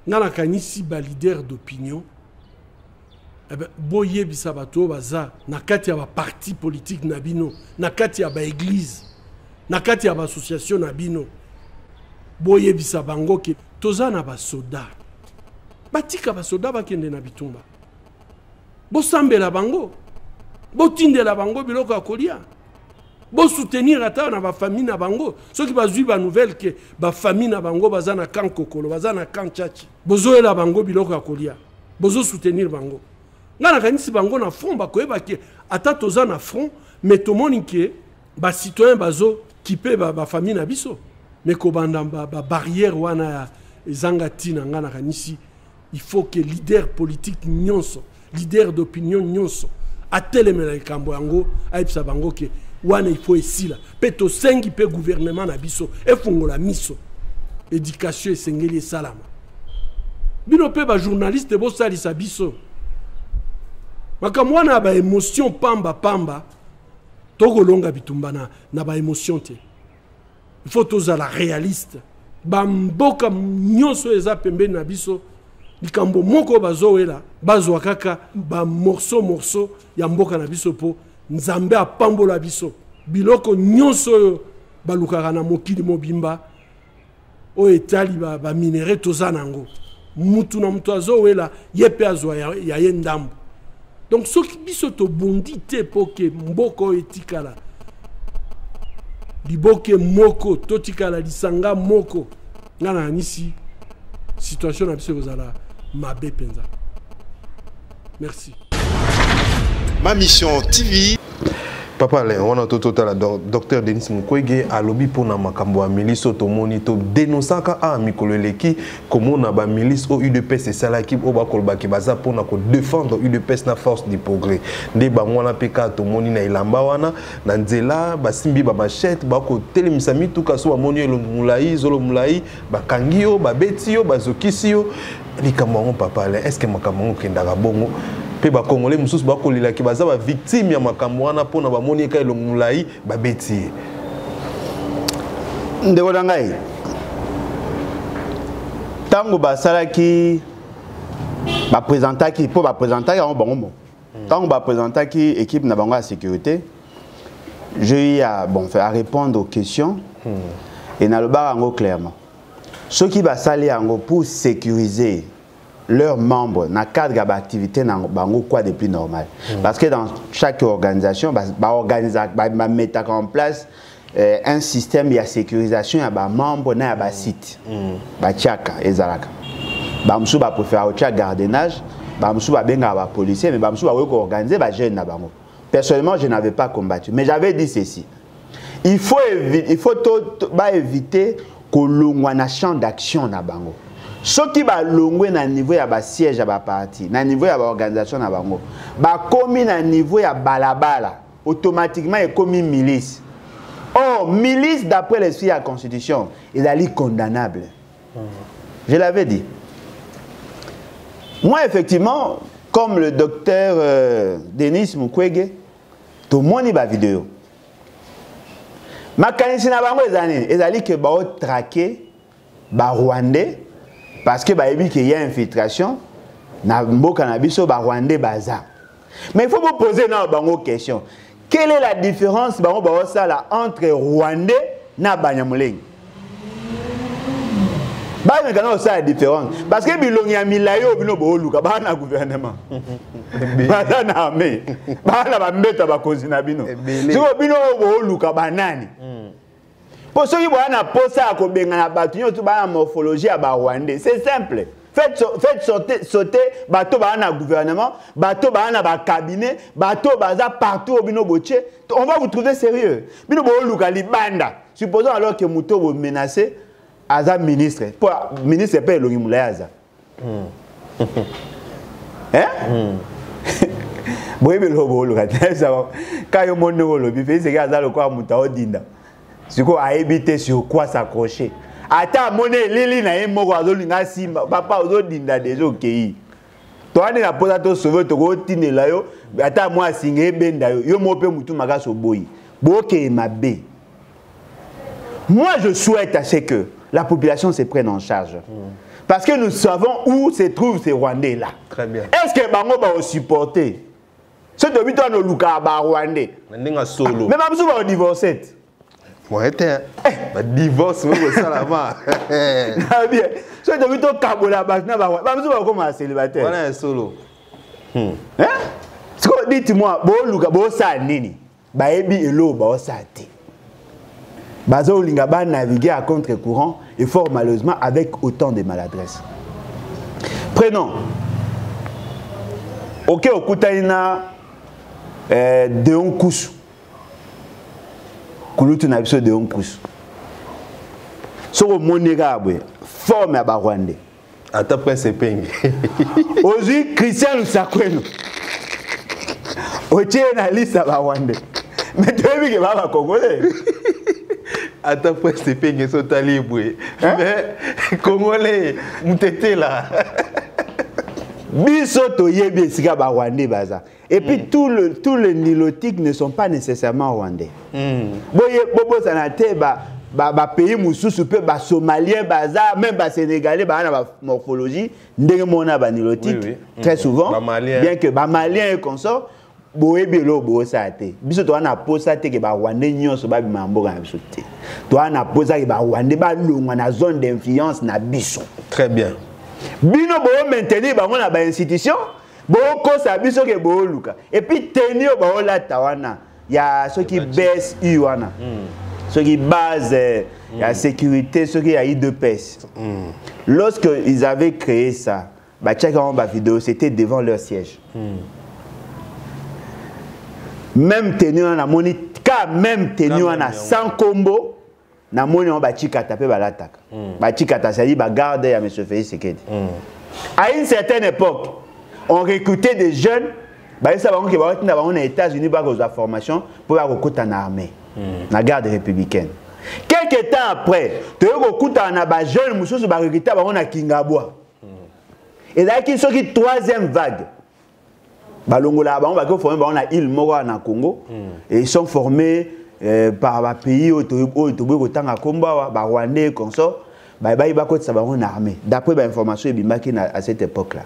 ngana kanisi ba leader d'opinion boye bisabato baza na kati ya ba parti politique na bino na kati ya ba église na kati ya ba association na bino boye bisabango ke toza na ba soda batika ba soda bakende na bitumba bo sambela bango bo tindela bango biloko akolia bo soutenir ata na ba famille na bango ceux qui bazui ba nouvelle ke ba famille na bango baza na kan kokolo baza na kan chachi bozoela bango biloko akolia bozo soutenir bango ngana kanisi bango na front ba koyeba ke ata toza na front mais to monike ba citoyen bazo kipe ba famille na biso mais ko banda ba barrière wana ya ezanga tina ngana kanisi il faut que leader politique nyonso leader d'opinion nyonso atelemela likambo yango ayebisa bango ke wana il faut esila pe to sengi pe gouvernement na biso efungola miso éducation esengeli salama bino pe ba journaliste bo salisa biso makamwana ba émotion pamba toko longa bitumba na ba émotion te il faut tozala réaliste ba mboka nyonso eza pembeni na biso likambo moko bazowela bazwa kaka ba morceau ya mboka na biso po nzambe apambola biso biloko nyonso balukaka na mokili mobimba o etali ba minere toza nango mutu na mutu azowela yepe azwa ya ye ndambo donc soki biso to bondi te poke mboko etikala liboke moko totikala lisanga moko ngana nisi situation na biso kozala mabe penza. Merci. Ma mission TV. Papa Alain, on a tout total docteur Denis Mukwege à lobby pour na makambo a milice automoni to dénonçaka a mikoleleki comme na ba milice au UDPS c'est ça là qui au ba kolba ki baza pour na ko défendre UDPS na force du progrès nde ba ngwana peka automoni na ilamba wana na nzela ba simbi ba machette ba ko telemisa mitu kaso ba moni lo mulai zolo mulai ba kangio ba betio ba zokisio likambo papa Alain est-ce que makambo kendaka bongo pe ba congolais mususu ba kolila ki baza ba victime ya makambo wana pona ba moni ka elo mulai ba beti ndeko dangai tango ba salaki ba présentaki po ba présentaki en bongo tango ba présentaki équipe na bango à sécurité j'ai eu à bon faire répondre aux questions et na le bar en clairement ceux qui va saler en pour sécuriser leurs membres dans le cadre de l'activité quoi de plus normal. Parce que dans chaque organisation, on met en place un système de sécurisation de membres dans le site. Tchaka et Zalaka. Bamsou va préférer au gardiennage, Bamsou va bien avoir policier, mais Bamsou va organiser les jeunes. Personnellement, je n'avais pas combattu. Mais j'avais dit ceci. il faut éviter que l'on ait un champ d'action na bango. Ce qui va longwe na niveau ya ba siège ya ba parti, na niveau ya ba organisation na bango, ba komi na niveau ya balabala, automatiquement est commis milice. Or, milice d'après l'esprit de la Constitution, il est condamnable. Je l'avais dit. Moi, effectivement, comme le docteur Denis Mukwege, tout le monde a vidéo. Ma canisse na bango ezali que ba traquer ba Rwandais parce que ba ebi qu'il y a infiltration na mboka na biso ba Rwandais baza. Mais il faut vous poser na bango question. Quelle est la différence bango ba sala entre Rwandais na Banyamulenge? Ba me kana ça la différence parce que bilongi ya milayo bino bo luka ba na gouvernement. Ba na armée. Ba na ba mbeta ba kozina bino. Siko bino bo luka banani. Pour ceux qui voient na posa à kobenga na batu nyoto ba na morphologie ya ba Rwandais, c'est simple. Faites sauter bateau ba na gouvernement, bateau ba na ba cabinet, bateau baza partout au bino boche. On va vous trouver sérieux. Bino bo luka libanda. Supposons alors que Muto vous menacez Aza ministre. Pour ministre pas Elongi Moulayaza. Hein? Boye belo bo luka. Quand yo mono lo bi fait c'est Aza le quoi Muta odinda. C'est quoi à éviter sur quoi s'accrocher. Attends, monnaie lili na moko azolinga simba papa ozodinda déjà okei. Toi on a posé to sauver to tinela yo attends moi singe benda yo mo pe mutu makaso boyi. Boke mabe. Moi je souhaite à ce que la population se prenne en charge. Parce que nous savons où se trouvent ces Rwandais là. Très bien. Est-ce que bango va supporter? Ce depuis toi no luka ba Rwandais. Ndinga solo. Mais mamsu va divorcer. Moi était divorce même ça là-bas. Ah bien. Ce depuis toi kabola ba na ba mamsu va comme célibataire. Voilà un solo. Hein? Ce que dites-moi, bo luka bo sa nini? Ba ebi elo ba osate. Bazo linga ba naviguer à contre-courant et fort malheureusement avec autant de maladresse. Prenons. OK okutaina de Onkusu. Kulutu na biso de Onkusu. Soko monega abwe forme ya ba Rwandais. Ata prince penge. Ozi Christian Lusakweno. Otie na lista ba Rwandais. Mais tu veux que ba Congolais. Attends, c'est penge so talibwe. Mais Congolais mutete là. Biso to yebi esika ba Rwandais baza. Et puis tous les nilotiques ne sont pas nécessairement rwandais. Boye bobo sanate ba pays mususu pe ba somalien baza même ba sénégalais ba na ba morphologie ndenge mona ba nilotique très souvent bien que ba malien et consort boye belo bo sate. Biso to na posa te ke ba Rwandais nyonso ba bimamboka na biso te. To na posa ke ba Rwandais ba longwa na zone d'influence na biso. Très bien. Bino bo maintenir ba na ba institution Boko sabiso ke bo luka. Et puis tenir ba la tawana. Ya ceux qui baissent wana. Ceux qui base la sécurité, ceux qui a eu de pèse. Lorsque ils avaient créé ça, ba check en bas vidéo, c'était devant leur siège. Même tenir na moni ka même tenir na sans combo na moni on ba chikata pe ba l'attaque. Ba chikata ça dit ba garde ya monsieur Félix Sekedi. À une certaine époque, on recrutait des jeunes, bah ça va on qui va aux États-Unis pour avoir formation pour avoir recruter en armée, la garde républicaine. Quelques temps après, tu recrutes en jeunes, monsieur va recruter on a Kingabwa. Et là qui sont qui troisième vague. Balongola on va former on a île Mora na Congo et ils sont formés par un pays au Togo tanga Komba, ba Rwandais consort, bah ils va côté ça va en armée. D'après l'information et bimaki à cette époque là.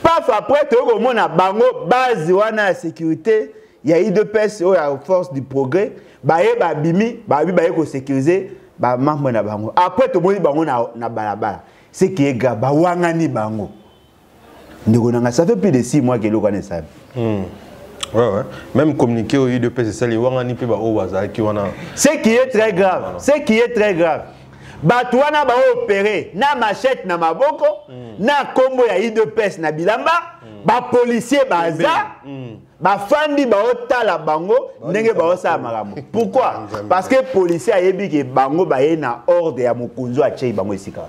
Paf après tu vois comment na bango base wana la sécurité il y a eu de pèse au la force du progrès ba bimi ba ko sécuriser ba membre na bango après to moni bango na balabala ce qui est grave ba wangani bango ndeko nanga ça fait plus de 6 mois que le connaît ça. Ouais. Même communiquer au de pèse ça les wangani pe ba o waza ki wana. Ce qui est très grave. Batouana ba opéré na machette na maboko na kombo ya IDPS na bilamba ba policier baza bafandi baotala bango ndenge baosala makambo. Pourquoi? Parce que policier ayebi ke bango baye na ordre ya mokonzo achei bango esika.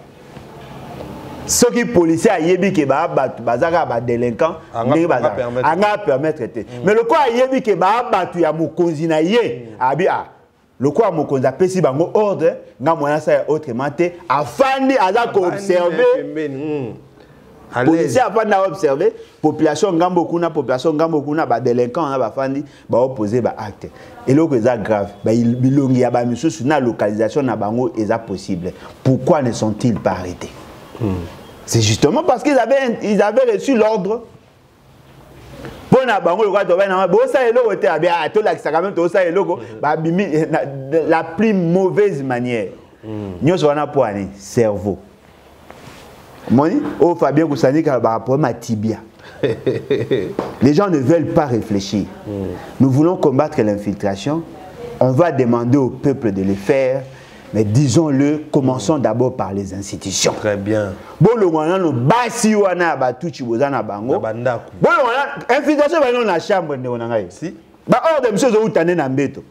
Ce qui policier ayebi ke bazaka ba délinquant ndenge bazaka anga permettre te. Mais le quoi ayebi ke batu ya mokonzi na ye abi le quoi mokonzi apesi bango ordre nga moya sa autrement te afandi aza ko observer. Policier afin d'observer population ngambo kuna ba délinquant na ba fandi ba opposer ba acte et là que ça grave ba bilongi ya ba misusu na localisation na bango est possible. Pourquoi ne sont-ils pas arrêtés? C'est justement parce qu'ils avaient reçu l'ordre. Pour na bango le quoi to ba na bo sa eloko te abia to la quand même to sa eloko ba bimi la plus mauvaise manière. Nyoso wana poani cerveau. Moni, oh Fabien Koussani par rapport à tibia. Les gens ne veulent pas réfléchir. Nous voulons combattre l'infiltration. On va demander au peuple de le faire. Mais disons-le, commençons d'abord par les institutions. Très bien. Bon, le moment où basi wana batuchi bozana bango. Bon, infiltration va dans la chambre de onangai. Si. Ba hors de monsieur zoutane na mbeto.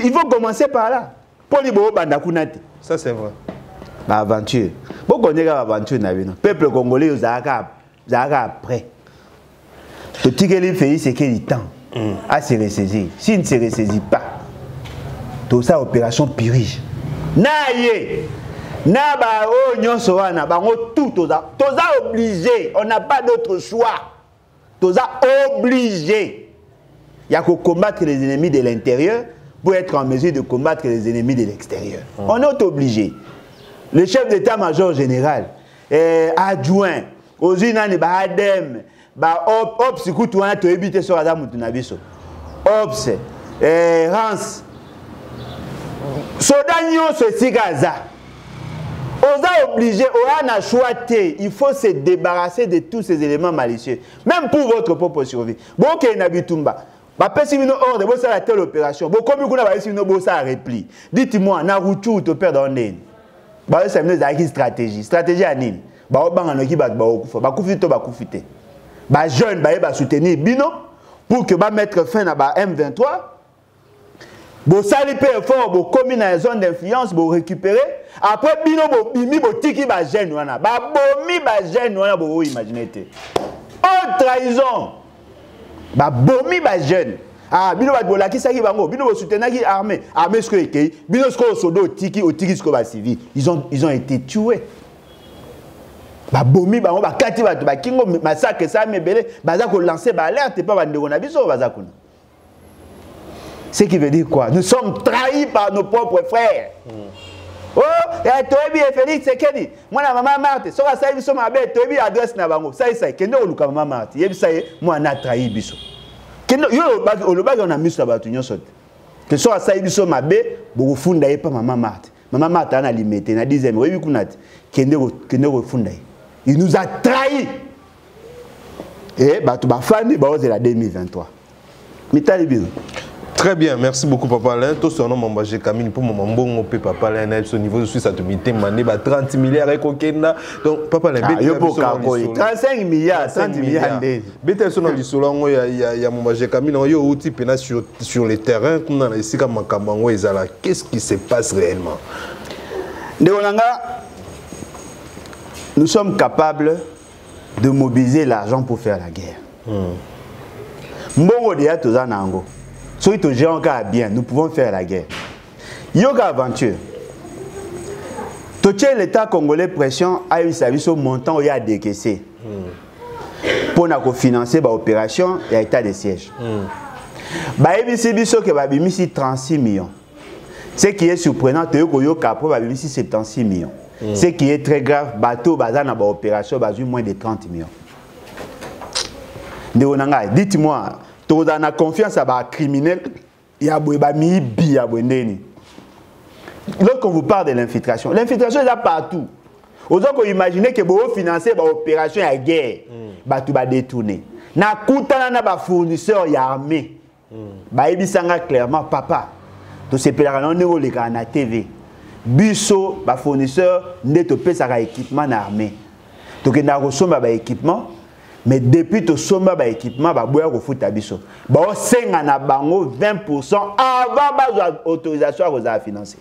Il faut commencer par là. Pour les bo banda kunati. Ça c'est vrai. L'aventure. Pourquoi on est à l'aventure? Le peuple congolais est après. Tout ce qu'il fait, c'est qu'il y a du temps à se ressaisir. S'il ne se ressaisit pas, tout ça, opération purige. Naïe, Naba, oh, Nyonsoana, tout, obligé. On n'a pas d'autre choix. Tout ça, obligé. Il y a qu'à combattre les ennemis de l'intérieur pour être en mesure de combattre les ennemis de l'extérieur. On est obligé. Le chef d'état-major général, adjoint, aux unes, Adem, Ops, écoute, on a tout évité sur Adam Moutunabiso. Ops, Rance, Sodanio, c'est Gaza. On a obligé, on a choisi, il faut se débarrasser de tous ces éléments malicieux, même pour votre propre survie. Bon, ok, Nabitumba. Si vous avez ordre, la telle opération, comme vous avez repli. Dites-moi, Naruto, tu perds dans le c'est une stratégie. Stratégie à Nîmes. Jeunes va soutenir Bino pour que mettre fin à M23. Bo sali peu effort, commis dans la zone d'influence, bo récupérer. Après Bino bo bimi bo tiki ba jeune wana. Ba bomi ba jeune wana bo imaginer. Oh trahison. Ba bomi ba jeune. Ah, bino ba bolaki saki bango, bino bo soutenaki armée, armée sko ekei, bino sko sodo tiki sko ba civil. Ils ont été tués. Ba bomi bango ba kati ba ba kingo massacre ça mebele, baza ko lancer ba alerte pas ba ndeko na biso baza kuna. Ce qui veut dire quoi? Nous sommes trahis par nos propres frères. Oh, et Toebi et Félix Sekedi. Moi la maman Marthe, so ça biso mabe Toebi adresse na bango. Ça kende oluka maman Marthe. Yebi ça moi na trahi biso. On a mis la bâtonnière saute. Que soit ça ibiso mabe, beaucoup funda pas maman Marthe. Maman Marthe a limité, na dixième. Oui, kunat. Kende funda. Il nous a trahis. Et batu bafandi ba ose la 2023. Mitali bien. Très bien, merci beaucoup Papa Alain. Tout son nom Mambaje Camille pour mon bon Papa Alain au niveau de Suisse à Tomité mané 30 milliards et kokenda. Donc Papa Alain 35 milliards, 30 milliards. Bete son nom du solon ya Mambaje Camille yo outil pena sur le terrain comme dans ici comme Makambango ezala. Qu'est-ce qui se passe réellement? Nous sommes capables de mobiliser l'argent pour faire la guerre. Mbongo dia tozanango. Si tu gères encore bien, nous pouvons faire la guerre. Yoga aventure. Tout l'État congolais pression a eu service au montant où il y a décaissé. Pour financer l'opération, il y a état de siège. Il y a 36 millions. Ce qui est surprenant, c'est qu'il y a 76 millions. Ce qui est très grave, bateau bazar na opération bazu moins de 30 millions. Dites-moi, tu as confiance à un criminel, il y a mi bi ya bwendeni. Lorsqu'on vous parle de l'infiltration est là partout. Aux autres, imaginez que vous financez l'opération à guerre, tu vas détourner. Na kutana na ba fournisseur ya armée. Ba ebisanga clairement papa. To sepelaka na ndeko leka na TV. Biso ba fournisseur ndeto pesa ka équipement na armée. To kenda kosomba ba équipement Mais depuis tout somba ba équipement ba boya ko futa biso. Ba o senga na bango 20% avant ba autorisation à financer.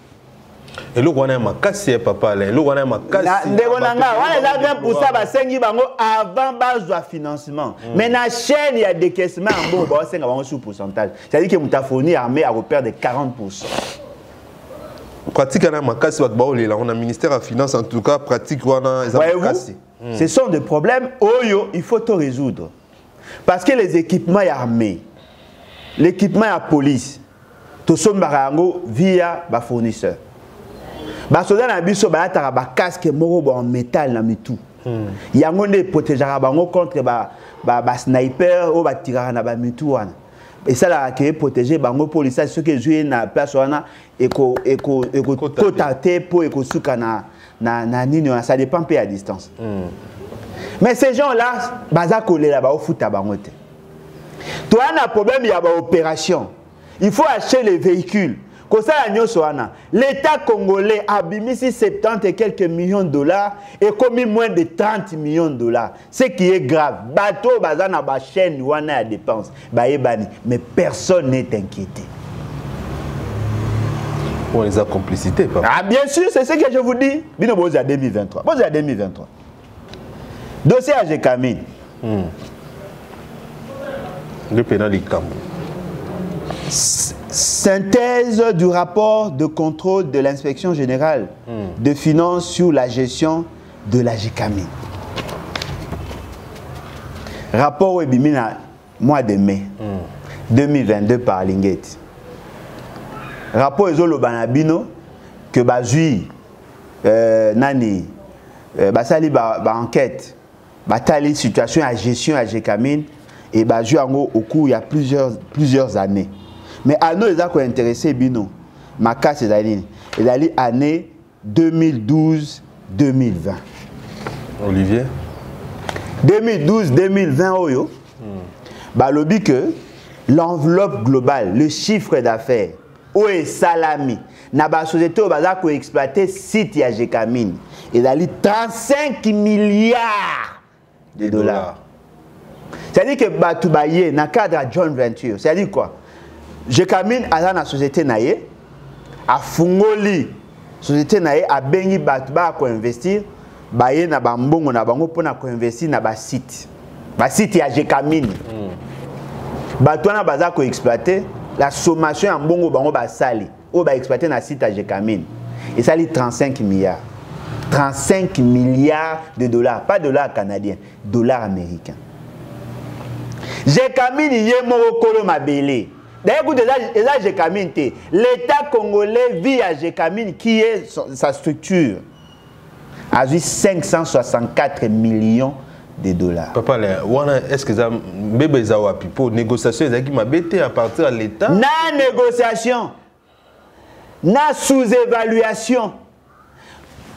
Et le wana makasi papa le wana makasi. Ndeko nanga wana za 20% ba sengi bango avant ba financement. Mais na chaîne il y a décaissement en bon ba senga bango sous pourcentage. C'est-à-dire que mutafoni armée a repère de 40%. Pratique na makasi ba olela on a ministère de finance en tout cas pratique wana za makasi. Ce sont des problèmes, il faut tout résoudre. Parce que les équipements armés, l'équipement à police, tout ça via les fournisseurs. Les soldats ont des casques en métal. Il y a des protégeurs contre les snipers ou les tireurs. Et ça, là, qui est protégé, les policiers, ceux qui jouent dans la place, et ça dépend peu à distance. Mais ces gens-là, baza collé là-bas au foot à bangote. Toi, on a un problème, il y a une opération. Il faut acheter les véhicules. L'État congolais a bimisi 70 et quelques millions de dollars et commis moins de 30 millions de dollars. Ce qui est grave. Bateau, baza na ba chaîne, wana a dépense. Mais personne n'est inquiété. On les a complicités, papa. Ah, bien sûr, c'est ce que je vous dis. Bino bozi à 2023. Bozi à 2023. Dossier à Gécamine. Le pénal du Camp. Synthèse du rapport de contrôle de l'inspection générale de finances sur la gestion de la Gécamine. Rapport au mois de mai 2022 par Linguette. Rapport ezolo banabino que bazui nani basali ba enquête batali situation à gestion à Gécamine et bazui au cours il y a plusieurs années. Mais à nous les a intéressé bino maka ces années et dali année 2012-2020. Olivier 2012-2020 oyo balobi que l'enveloppe globale, le chiffre d'affaires où est salami na ba société baza ko exploiter site ya Gécamine et dali 35 milliards de dollars. C'est-à-dire que batu baye na cadre à joint venture. C'est-à-dire quoi? Gécamine a na société naye a fungoli société naye a bengi batu ba ko investir baye na ba mbongo na bango pona ko investir na ba site ya Gécamine. Batu na baza ko exploiter la sommation en bongo bango ba sali ou ba exploiter na site à Gécamine et ça lit 35 milliards. 35 milliards de dollars, pas dollars canadiens, dollars américains. Gécamine yé moko mabele. D'ailleurs, écoutez, là Gécamine, l'État congolais vit à Gécamine qui est sa structure a eu 564 millions de dollars. Papa, est-ce que ça bébé zawapi pour négociation qui m'a bêté à partir de l'État? Na négociation, na sous-évaluation.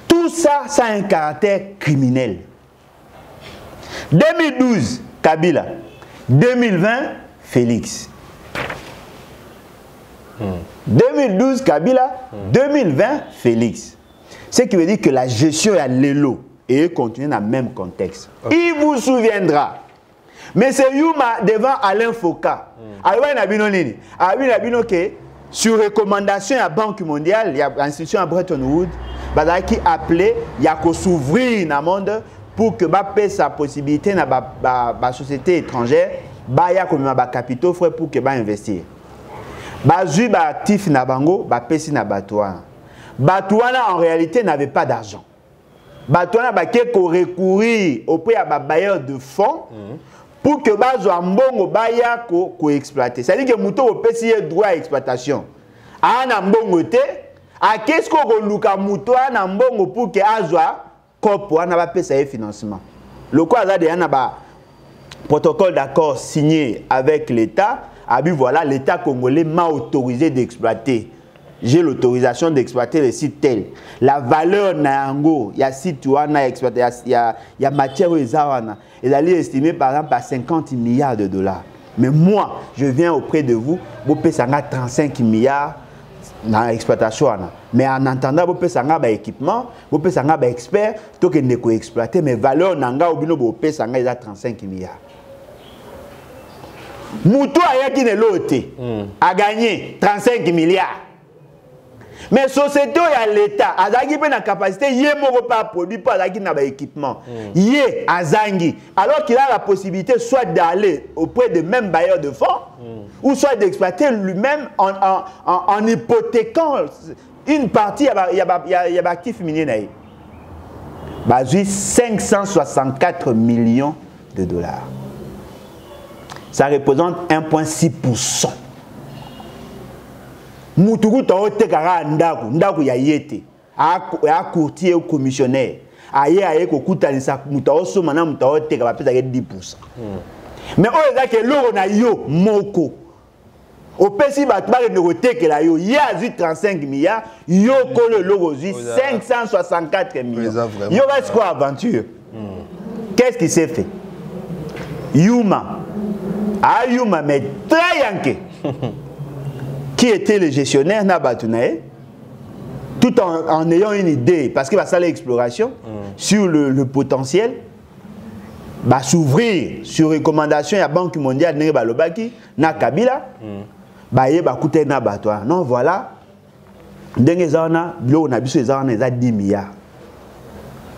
Tout ça, ça a un caractère criminel. 2012, Kabila. 2020, Félix. 2012, Kabila. 2020, Félix. Ce qui veut dire que la gestion à l'élo et continue dans le même contexte. Il vous souviendra. Mais c'est Yuma devant Alain Foucault. Alors, il y a sur recommandation de la Banque mondiale, il y a l'institution à Bretton Woods, qui a appelé, il y a qu'à s'ouvrir dans le monde pour que sa possibilité dans la société étrangère, il y a comme des capitaux pour que investir. Bazui ba actif na bango, ba pesi na batouana. Batouana en réalité n'avait pas d'argent. Batouana ba ko recourir auprès à bailleurs de fonds pour que bazo mbongo baya ko exploiter. C'est-à-dire que muto o pesi droit à exploitation. Ana mbongo te, a qu'est-ce qu'on luka muto ana mbongo pour que azwa kopo ana ba pesa e financement. Le quoi ça de ana ba protocole d'accord signé avec l'État. Ah bien voilà, l'État congolais m'a autorisé d'exploiter. J'ai l'autorisation d'exploiter le site tel. La valeur nango, il y a site où on a exploité, il y a matière où ils ont. Elle est estimée par exemple à 50 milliards de dollars. Mais moi, je viens auprès de vous, vous payez 35 milliards dans l'exploitation. Mais en entendant, vous pouvez avoir équipement, vous pouvez avoir expert, tout que ne exploiter, mais valeur nanga ou bino vous pouvez avoir 35 milliards. Moutou a qui ne l'autre a gagné 35 milliards. Mais société à l'État, Azangi a la capacité, il ne pas produit, pas Azangi n'a pas équipement. Il est Azangi. Alors qu'il a la possibilité soit d'aller auprès de même bailleurs de fonds, ou soit d'exploiter lui-même en hypothéquant une partie, il y a actif minier. 564 millions de dollars. Ça représente 1,6%. Moutoukou t'en tekara ndaku ya yete a courtier ou commissionnaire aye ko kutanisa mutao so mana mutao teka ba pesa 10%. Mais on est que l'euro na yo moko au pesi ba tba ne tekela yo ya 35 milliards yo ko le logo 564 millions. Yo reste quoi aventure? Qu'est-ce qui s'est fait? Yuma mais très yanké. Qui était le gestionnaire Nabatunae, tout en ayant une idée, parce qu'il va faire l'exploration sur le potentiel, va s'ouvrir sur recommandation de la Banque mondiale na Kabila, va coûter Nabatoire. Non, voilà, on a 10 milliards.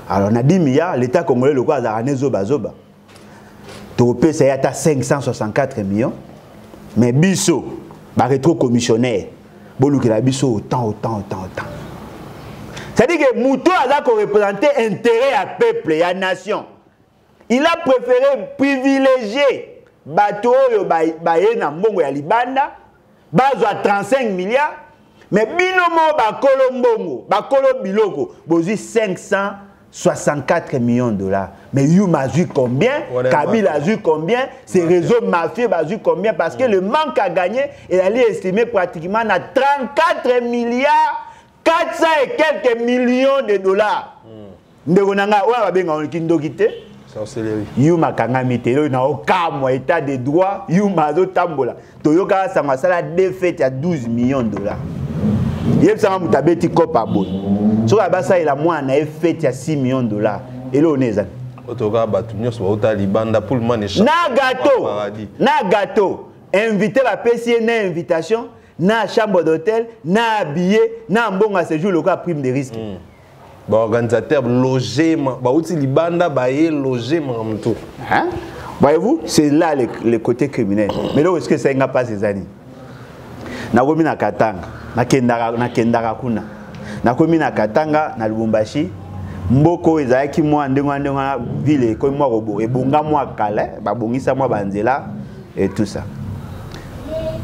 Alors on a 10 milliards, l'État congolais le quoi a zoba. Topé c'est à 564 millions, mais biso rétro-commissionnaire, autant. C'est-à-dire que Moutou a représenté intérêt à peuple et à nation. Il a préféré privilégier Bato Bayena Mbongo ya Libanda, bazo à 35 milliards, mais binomo Bakolo Mbongo, Bakolo Biloko, bozi 564 millions de dollars. Mais Youm a vu combien? Kabila a vu combien? Ces réseaux mafieux a vu combien? Parce que le manque à gagner, il allait estimer pratiquement à 34 milliards 400 et quelques millions de dollars. Ndegonanga, ouah, babenga kindokite. Youm a kangamite, il n'a aucun moyen état de droit. Youm a zo tambola. Toyoka Samasala défaite à 12 millions de dollars. Il y a un mutabeti kopa bon. Sur la base, il a moins un effet à 6 millions de dollars. Et là, on est là. Na gâteau. Invité la PCA, na invitation, na chambre d'hôtel, na billet, na bon à séjour, le cas prime de risque. Organisateur logement, libanda logement. Voyez-vous, c'est là le côté criminel. Mais là, est-ce que ça n'a pas ces années? Nakomi na Katanga, na kendara kuna. Nakomi na Katanga, na Lubumbashi. Mboko ezaki mwa ndengwa ville ko mwa robo ebonga mwa kala, ba bongisa mwa banzela et tout ça.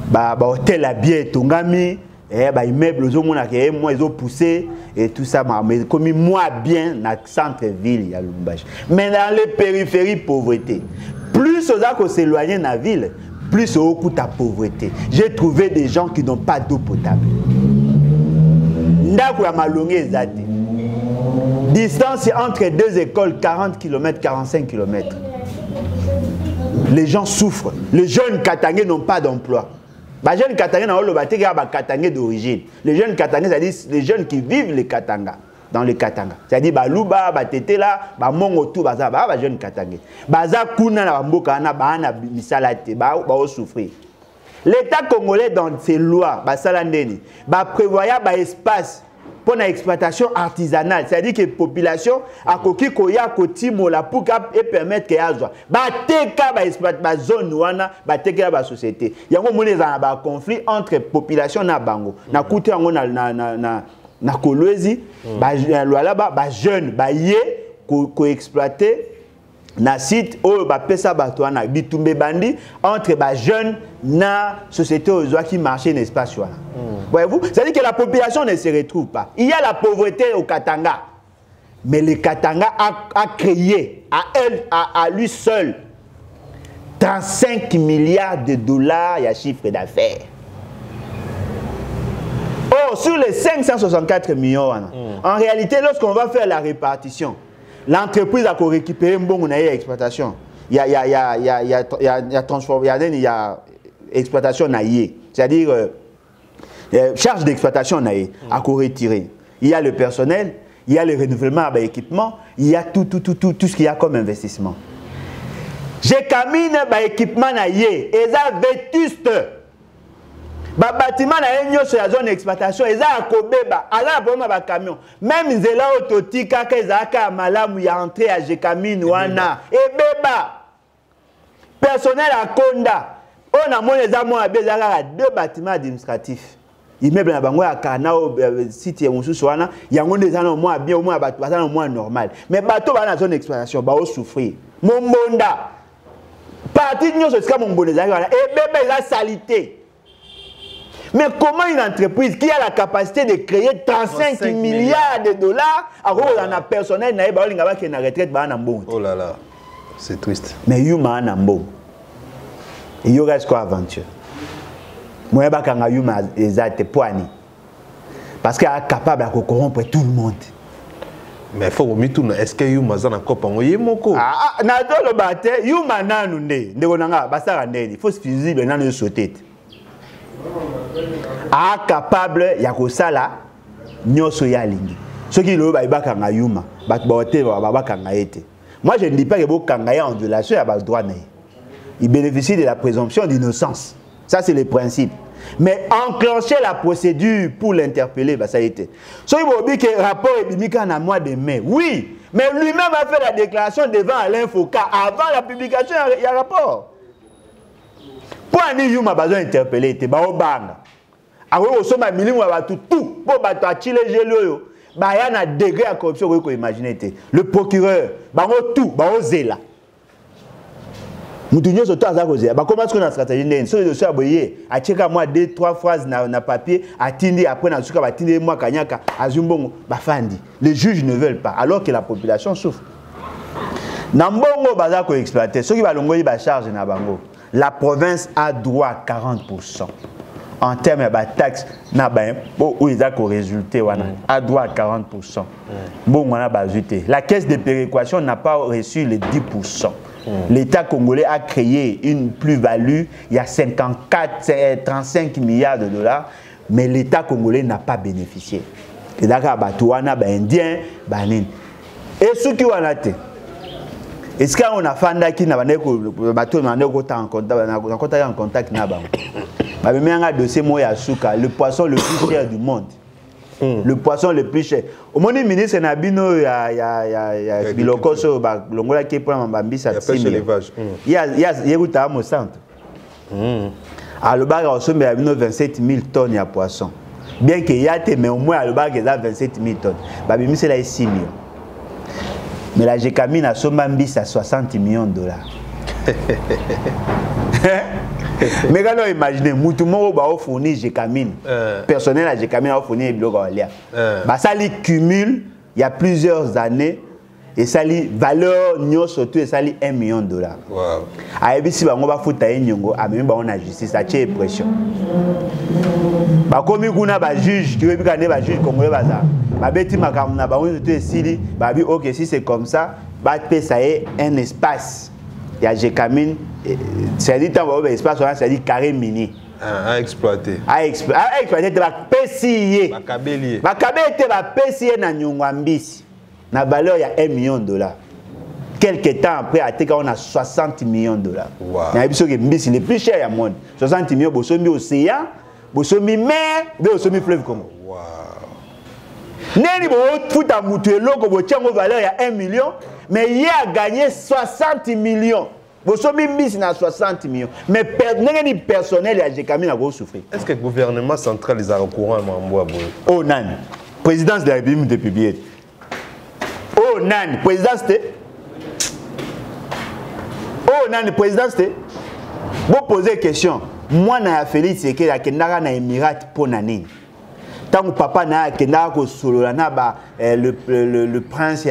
Ba hôtel à bien tongami, ba immeuble ozomona ke moi ezo pousser et tout ça mais comme moi bien na centre ville ya Lubumbashi. Mais dans les périphéries pauvreté. Plus ozako s'éloigner na ville, plus au coût à pauvreté. J'ai trouvé des gens qui n'ont pas d'eau potable. Ndako ya malonge ezate. Distance entre deux écoles, 40 km, 45 km. Les gens souffrent. Les jeunes Katangais n'ont pas d'emploi. Les jeunes Katangais n'ont pas d'origine. Les jeunes Katangais, c'est-à-dire les jeunes qui vivent les Katanga, dans les Katanga. C'est-à-dire Baluba, Batetela, Bamongotou, Baza, les jeunes Katangais. Baza Kuna, Bamboka, Bahana, Misalate, Bao souffrir. L'État congolais, dans ses lois, Basalandeni, prévoyait un espace pour l'exploitation artisanale, c'est-à-dire que la population a coquille koya kotimo la pour et permettre que azwa bateka ba exploite ba zone wana bateka ba société yango moni za ba conflit entre population na bango na kutu yango na kolwezi ba jeune ba ye ko exploiter na site o ba pesa bato wana bitumbe bandi entre ba jeune na société ozwa qui marché l'espace wana. Voyez-vous, c'est-à-dire que la population ne se retrouve pas. Il y a la pauvreté au Katanga. Mais le Katanga a créé à lui seul 35 milliards de dollars de chiffre d'affaires. Or, sur les 564 millions, en réalité, lorsqu'on va faire la répartition, l'entreprise a récupéré une bonne exploitation. Il y a exploitation naïe. C'est-à-dire charge d'exploitation à retirer. Il y a le personnel, il y a le renouvellement de l'équipement, il y a tout ce qu'il y a comme investissement. J'ai camine l'équipement et ça vétuste. Ba bâtiment na enyo sur la zone d'exploitation, ils a kobeba, ala bomba ba camion. Même zela ototika ka ezaka malamu ya entrée à Jekamine wana. E beba. Personnel à Konda. On a monné za moi bezaka 2 bâtiments administratifs. Immeuble na bango ya kana au site ya mususu wana, yango ndeza na moi bien au moins ba na moi normal. Mais bateau ba na zone d'exploitation ba o souffrir. Mombonda. Parti nyo so ska mombonda za wana. E beba la salité. Mais comment une entreprise qui a la capacité de créer 35 milliards de dollars, alors on a personnel qui est en retraite, oh là là, c'est triste. Mais Yuma a un il y aura quoi aventure? Moi, je suis Yuma exact poigné. Parce qu'elle est capable de corrompre tout le monde. Mais il faut que vous est-ce que Yuma a encore pas envoyé mon co? Ah, le bâtiment, Yuma n'a pas il faut se fusible dans le sauté. A capable ya kosala nyoso ya lingi soki lo ba ibaka nga yuma ba bote ba ba kanga ete. Moi je ne dis pas que bo kanga ya en violation ya ba droit na. Il bénéficie de la présomption d'innocence. Ça c'est le principe. Mais enclencher la procédure pour l'interpeller bah ça a été. Soki bo bi que rapport est bimika na mois de mai. Oui, mais lui-même a fait la déclaration devant Alain Foucault avant la publication il y a rapport. Pour un yuma besoin interpeller te ba obanga. Awe osoma milimu ba tout pour ba to achile gelo ba ya na degré à corruption ko imaginer te. Le procureur ba tout ba ozela. Mutu nyoso to aza kozela ba comment est-ce qu'on a stratégie ndeni so dossier aboye a cheka moi 2-3 phrases na papier atindi après na suka ba tindi moi kanyaka azumbongo ba fandi. Les juges ne veulent pas alors que la population souffre. Na mbongo baza ko exploiter ceux qui ba longoyi ba charge na bango. La province a droit à 40%. En termes de taxes, où ils ont résulté, a droit à 40%. Bon, on a ajouté. La caisse de péréquation n'a pas reçu les 10%. L'État congolais a créé une plus-value, il y a 35 milliards de dollars, mais l'État congolais n'a pas bénéficié. Et d'accord, Batouana, Indien, Banin. Et ce qui ont été. Est-ce qu'on a fait qui n'a pas en contact dossier le poisson le plus cher du monde. Le poisson le plus cher. Au moment où ministre Nabino il y a Bilokoso longola qui prend Mbambisa il y a au centre. À le bar il y a 27 000 tonnes de poisson. Bien qu'il y a mais au moins à le bar il y a 27 000 tonnes. Babimi c'est là 6 millions. Mais la Jekamine a Sombambis à 60 millions de dollars. Mais quand on imagine, Moutoumoro va fournir Jekamine. Personnel à Jekamine va fournir Bilogalia. Ça lui cumule, il y a plusieurs années, et ça lui valeur, surtout, et ça lui 1 million de dollars. A si on va foutre à Nyongo, à même on a justice, ça tient pression. Comme on a juge, qui veut dire qu'on a juge congolais, Babeti makamuna ba on te sili babi OK si c'est comme ça ba pe ça est un espace il y a Jekamine c'est dit tant ba espace on ça dit carré mini à exploiter ba pesier ba kabelier te ba pesier na nyongwambisi na valeur il y a 1 million de dollars. Quelques temps après à Teka on a 60 millions de dollars. Na biso ke mbisi le plus cher au monde 60 millions bosomi océan bosomi mer bosomi fleuve Congo. Neni bo futa mutu eloko bo tiango valeur il y a 1 million mais il a gagné 60 millions. Bosomi mbisi na 60 millions mais neni personnel ya Jekamine a go souffrir. Est-ce que le gouvernement central les a au courant mambo aboy? Oh nan. Présidence de la République de publier. Oh nan, présidence de Oh nan, présidence de Vous posez question. Moi na Félix c'est que la kendara na Émirat pour nani. Tant que papa n'a que solo le prince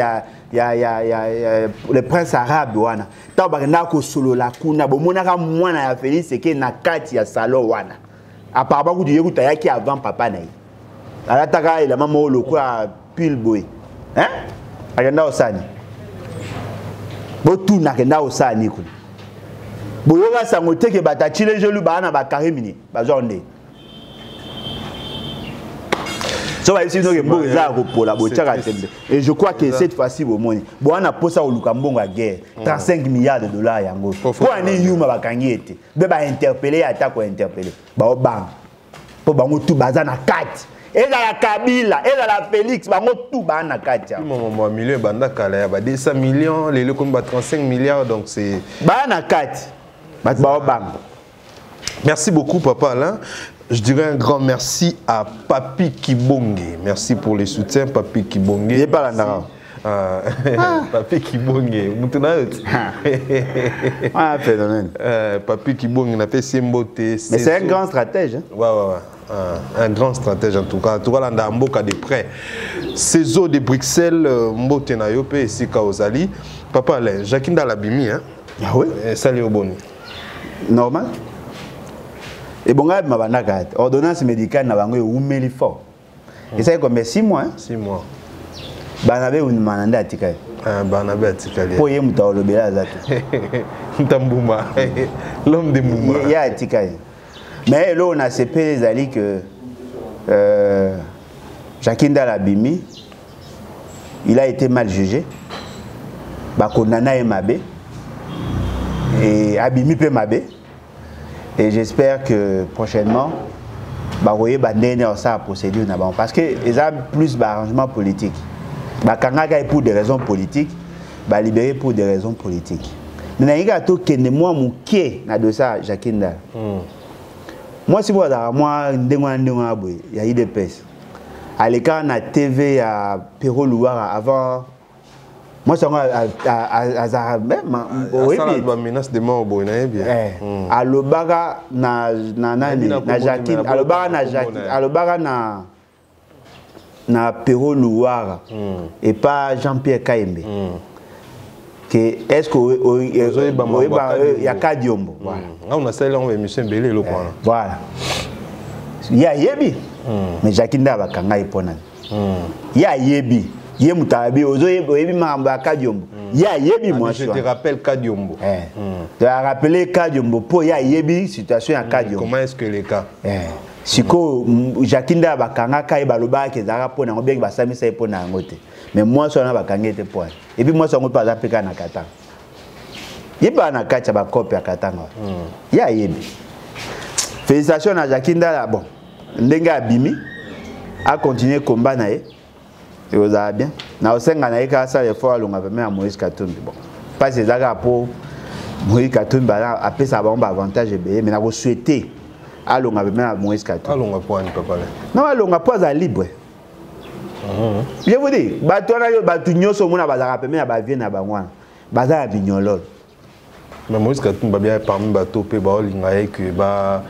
le prince arabe wana tant que solo la kuna bomona moi na Félix c'est que na kati ya salon wana apparemment que tu écoutes yaki avant papa na ala taka la maman lokwa pile boy hein agenda osani botu na kenda osani kuna boyoga sangote ke batachile jelu bana ba karimini bazonde So va essayer de mboka za repola bochaka tembe. Et je crois que cette fois-ci au monde, bon on a posa au Lukambonga guerre, 35 milliards de dollars yango. Pour ani yuma bakangi ete. Be ba interpeller ata ko interpeller. Ba obang. Po bango tout bazana 4. Et la Kabila, et la Félix, bango tout bana 4. Mon million banda kala ba 200 millions, les comme 35 milliards donc c'est bana 4. Ba obang. Merci beaucoup Papa Alain. Je dirais un grand merci à Papi Kibonge. Merci pour les soutiens, Papi Kibonge. Il n'est pas là. Papi Kibonge. Phénomène. Papi Kibonge, on a fait Simbote. Mais c'est un grand stratège. Hein? Ouais. Un grand stratège en tout cas. En tout cas, là, on a Mboka de près. Cézo de Bruxelles, Mbote Nayope et Sika Ozali. Papa Alain, Jacqueline Dalabimi. Hein? Ah oui? Salut au bon. Normal. Et bon, ordonnance médicale n'a pas eu fort. Et ça, comme 6 mois. 6 mois. Banabé ou Mananda Atika. Banabé Atika. Pour y mouta le bela zato. Ntambouma. L'homme de Mouma. Il y a Atika. Mais là, on a CP les alliés que Jacqueline Dalabimi, il a été mal jugé. Bakonana et Mabé. Et Abimi peut Mabé. Et j'espère que prochainement, vous voyez, ça procédure parce que ils ont plus d'arrangements politiques. Kangaka pour des raisons politiques, libéré pour des raisons politiques. Mais il y a tout que moi mon pied na de ça Jacqueline. Moi si vous avez moi il y a IDPS. À l'écart na TV à Perro Louara avant. Moi, je suis à menace de mort au bien. À l'Obaga, na Jacqueline, à l'Obaga, na Perro Louara, et pas Jean-Pierre Kaimbe. Est-ce qu'il y a Kadiombo? On a celle-là, on émission Belé. Voilà. Il y a Yebi, mais Jacqueline va kangai ponan. Il y a Yebi. Je te rappelle Kadiombo. Tu as rappelé Kadiombo pour y a yebi situation à Kadiombo. Comment est-ce que les cas? Si Jacqueline Bakanga Kai Baloba qui zara pour na bien ba sami sai pour na ngote. Mais moi so na bakanga te point. Et puis moi so ngoto pas apeka na katanga. Yiba na kacha ba copie à katanga. Ya yebi. Félicitations à Jacqueline là bon. Ndenga Abimi a continué combat na ye. Et vous avez bien. Na osenga na eka ça les fois longa même à Moïse Katumbi. Bon. Pas ces aga pour Moïse Katumbi a fait ça bon avantage mais na vous souhaiter à longa même à Moïse Katumbi. À longa point papa. Non à longa point à libre. Je vous dis, batu nyoso mona bazara peme ba vie na bangwana. Bazara bignolol. Mais Moïse Katumbi bien parmi bato pe ba olinga e que ba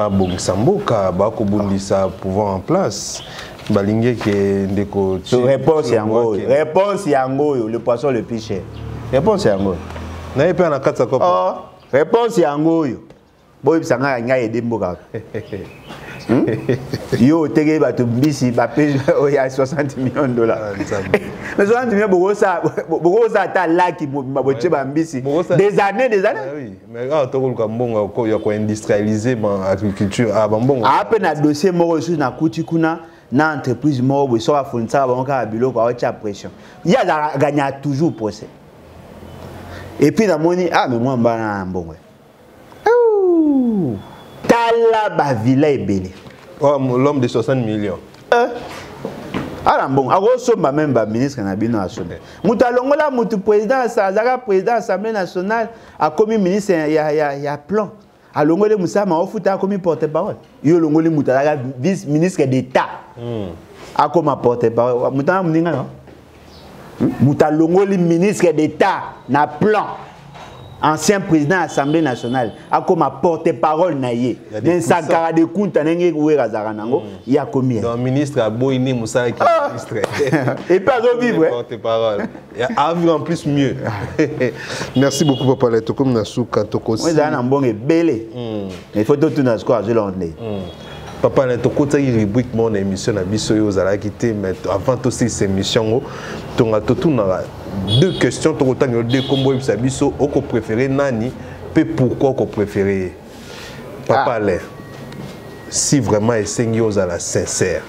bongisamboka ba ko bundisa pouvoir en place. Balingé qui est ndeko. Réponse yango. Réponse yango le poisson le plus cher. Réponse yango. Na yepe na katsa ko. Oh, réponse yango yo. Boy bisanga nga yede mboka. Yo tege bato mbisi ba page ya 60 millions de dollars. Mais 60 millions beaucoup ça ta laki maboche ba mbisi. Des années. Oui, mais ah to ko mbonga ko ya ko industrialiser ma agriculture ah mbonga. Après na dossier moko sur na kuti kuna na entreprise moko so va fonisa ba ka biloko a haute pression. Il y a gagné toujours procès. Et puis na moni ah mais moi mbana mbongo. Tala ba villa ebele. Oh, l'homme de 60 millions. Alors bon, a resomba même ba ministre na bino national. Muta longola mutu président Azara président Assemblée nationale a commis ministre ya plan. A longole musa ma ofuta a commis porte-parole. Yo longole muta la vice ministre d'État. A comme porte-parole. Muta muninga non? Muta longole ministre d'État na plan. Ancien président de l'Assemblée nationale, a comme porte-parole naïe. Dans sa cara de compte, il y a combien? Le ministre a Boïné Moussa qui est ministre. Et pas revivre. Porte-parole. À vivre en plus mieux. Merci beaucoup, Papa Leto. Comme Nasuka, Toko. Moi, j'ai un bon et belé. Il faut tout dans ce qu'on a dit. Papa Leto, quand il rubrique mon émission, mais avant toutes ces émissions, tu as tout deux questions, tu as deux combos, tu as préféré Nani, et pourquoi tu préféré Papa Lé. Si vraiment il à la sincère,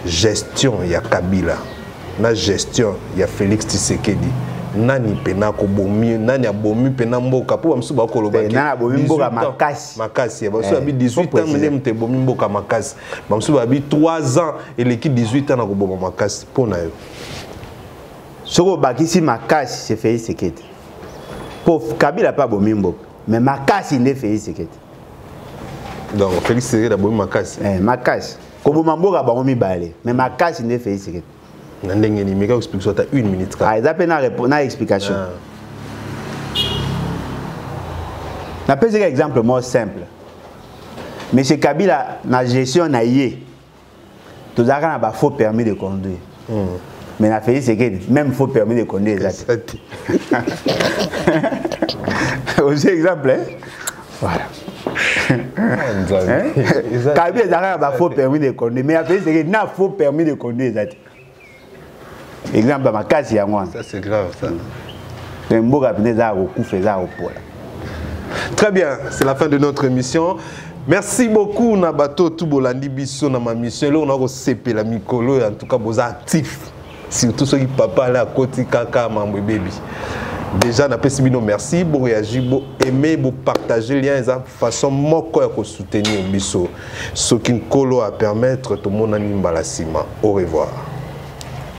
gestion ya Kabila na gestion ya Félix Tshisekedi nani pena ko bomi nani abomi pena mboka po bamsu ba ko lobaki na bomi mboka makasi ya bamsu abi 18 ans mene mte bomi mboka makasi bamsu ba abi 3 ans et l'équipe 18 ans na ko boma makasi pona yo soko bakisi makasi c'est Félix Tshisekedi pour Kabila pas bomi mboka mais makasi ne Félix Tshisekedi donc Félix Tshisekedi abomi makasi makasi ko boma mboka ba bomi balé mais makasi ne Félix Tshisekedi Nandenge ni mega explication ta 1 minute. Ah, ça peut na explication. Na pese un exemple more simple. Monsieur Kabila na gestion na yé. Tous a ba faux permis de conduire. Mais na Félix Tshisekedi même faux permis de conduire exact. Aussi exemple voilà. Kabila a faux permis de conduire mais Félix Tshisekedi na faux permis de conduire exact. Exemple à ma case, ça c'est grave ça. Très bien, c'est la fin de notre émission. Merci beaucoup Nabato Tubolandi Bisso na ma mission. Là on a reçu la mikolo en tout cas vous actifs. Surtout ceux qui papa là côté kaka mambo baby. Déjà na pesibino merci, vous réagir, vous aimer, vous partager lien de façon moko ya ko soutenir biso. Ce qui nkolo à permettre tout le monde animbalasima. Au revoir.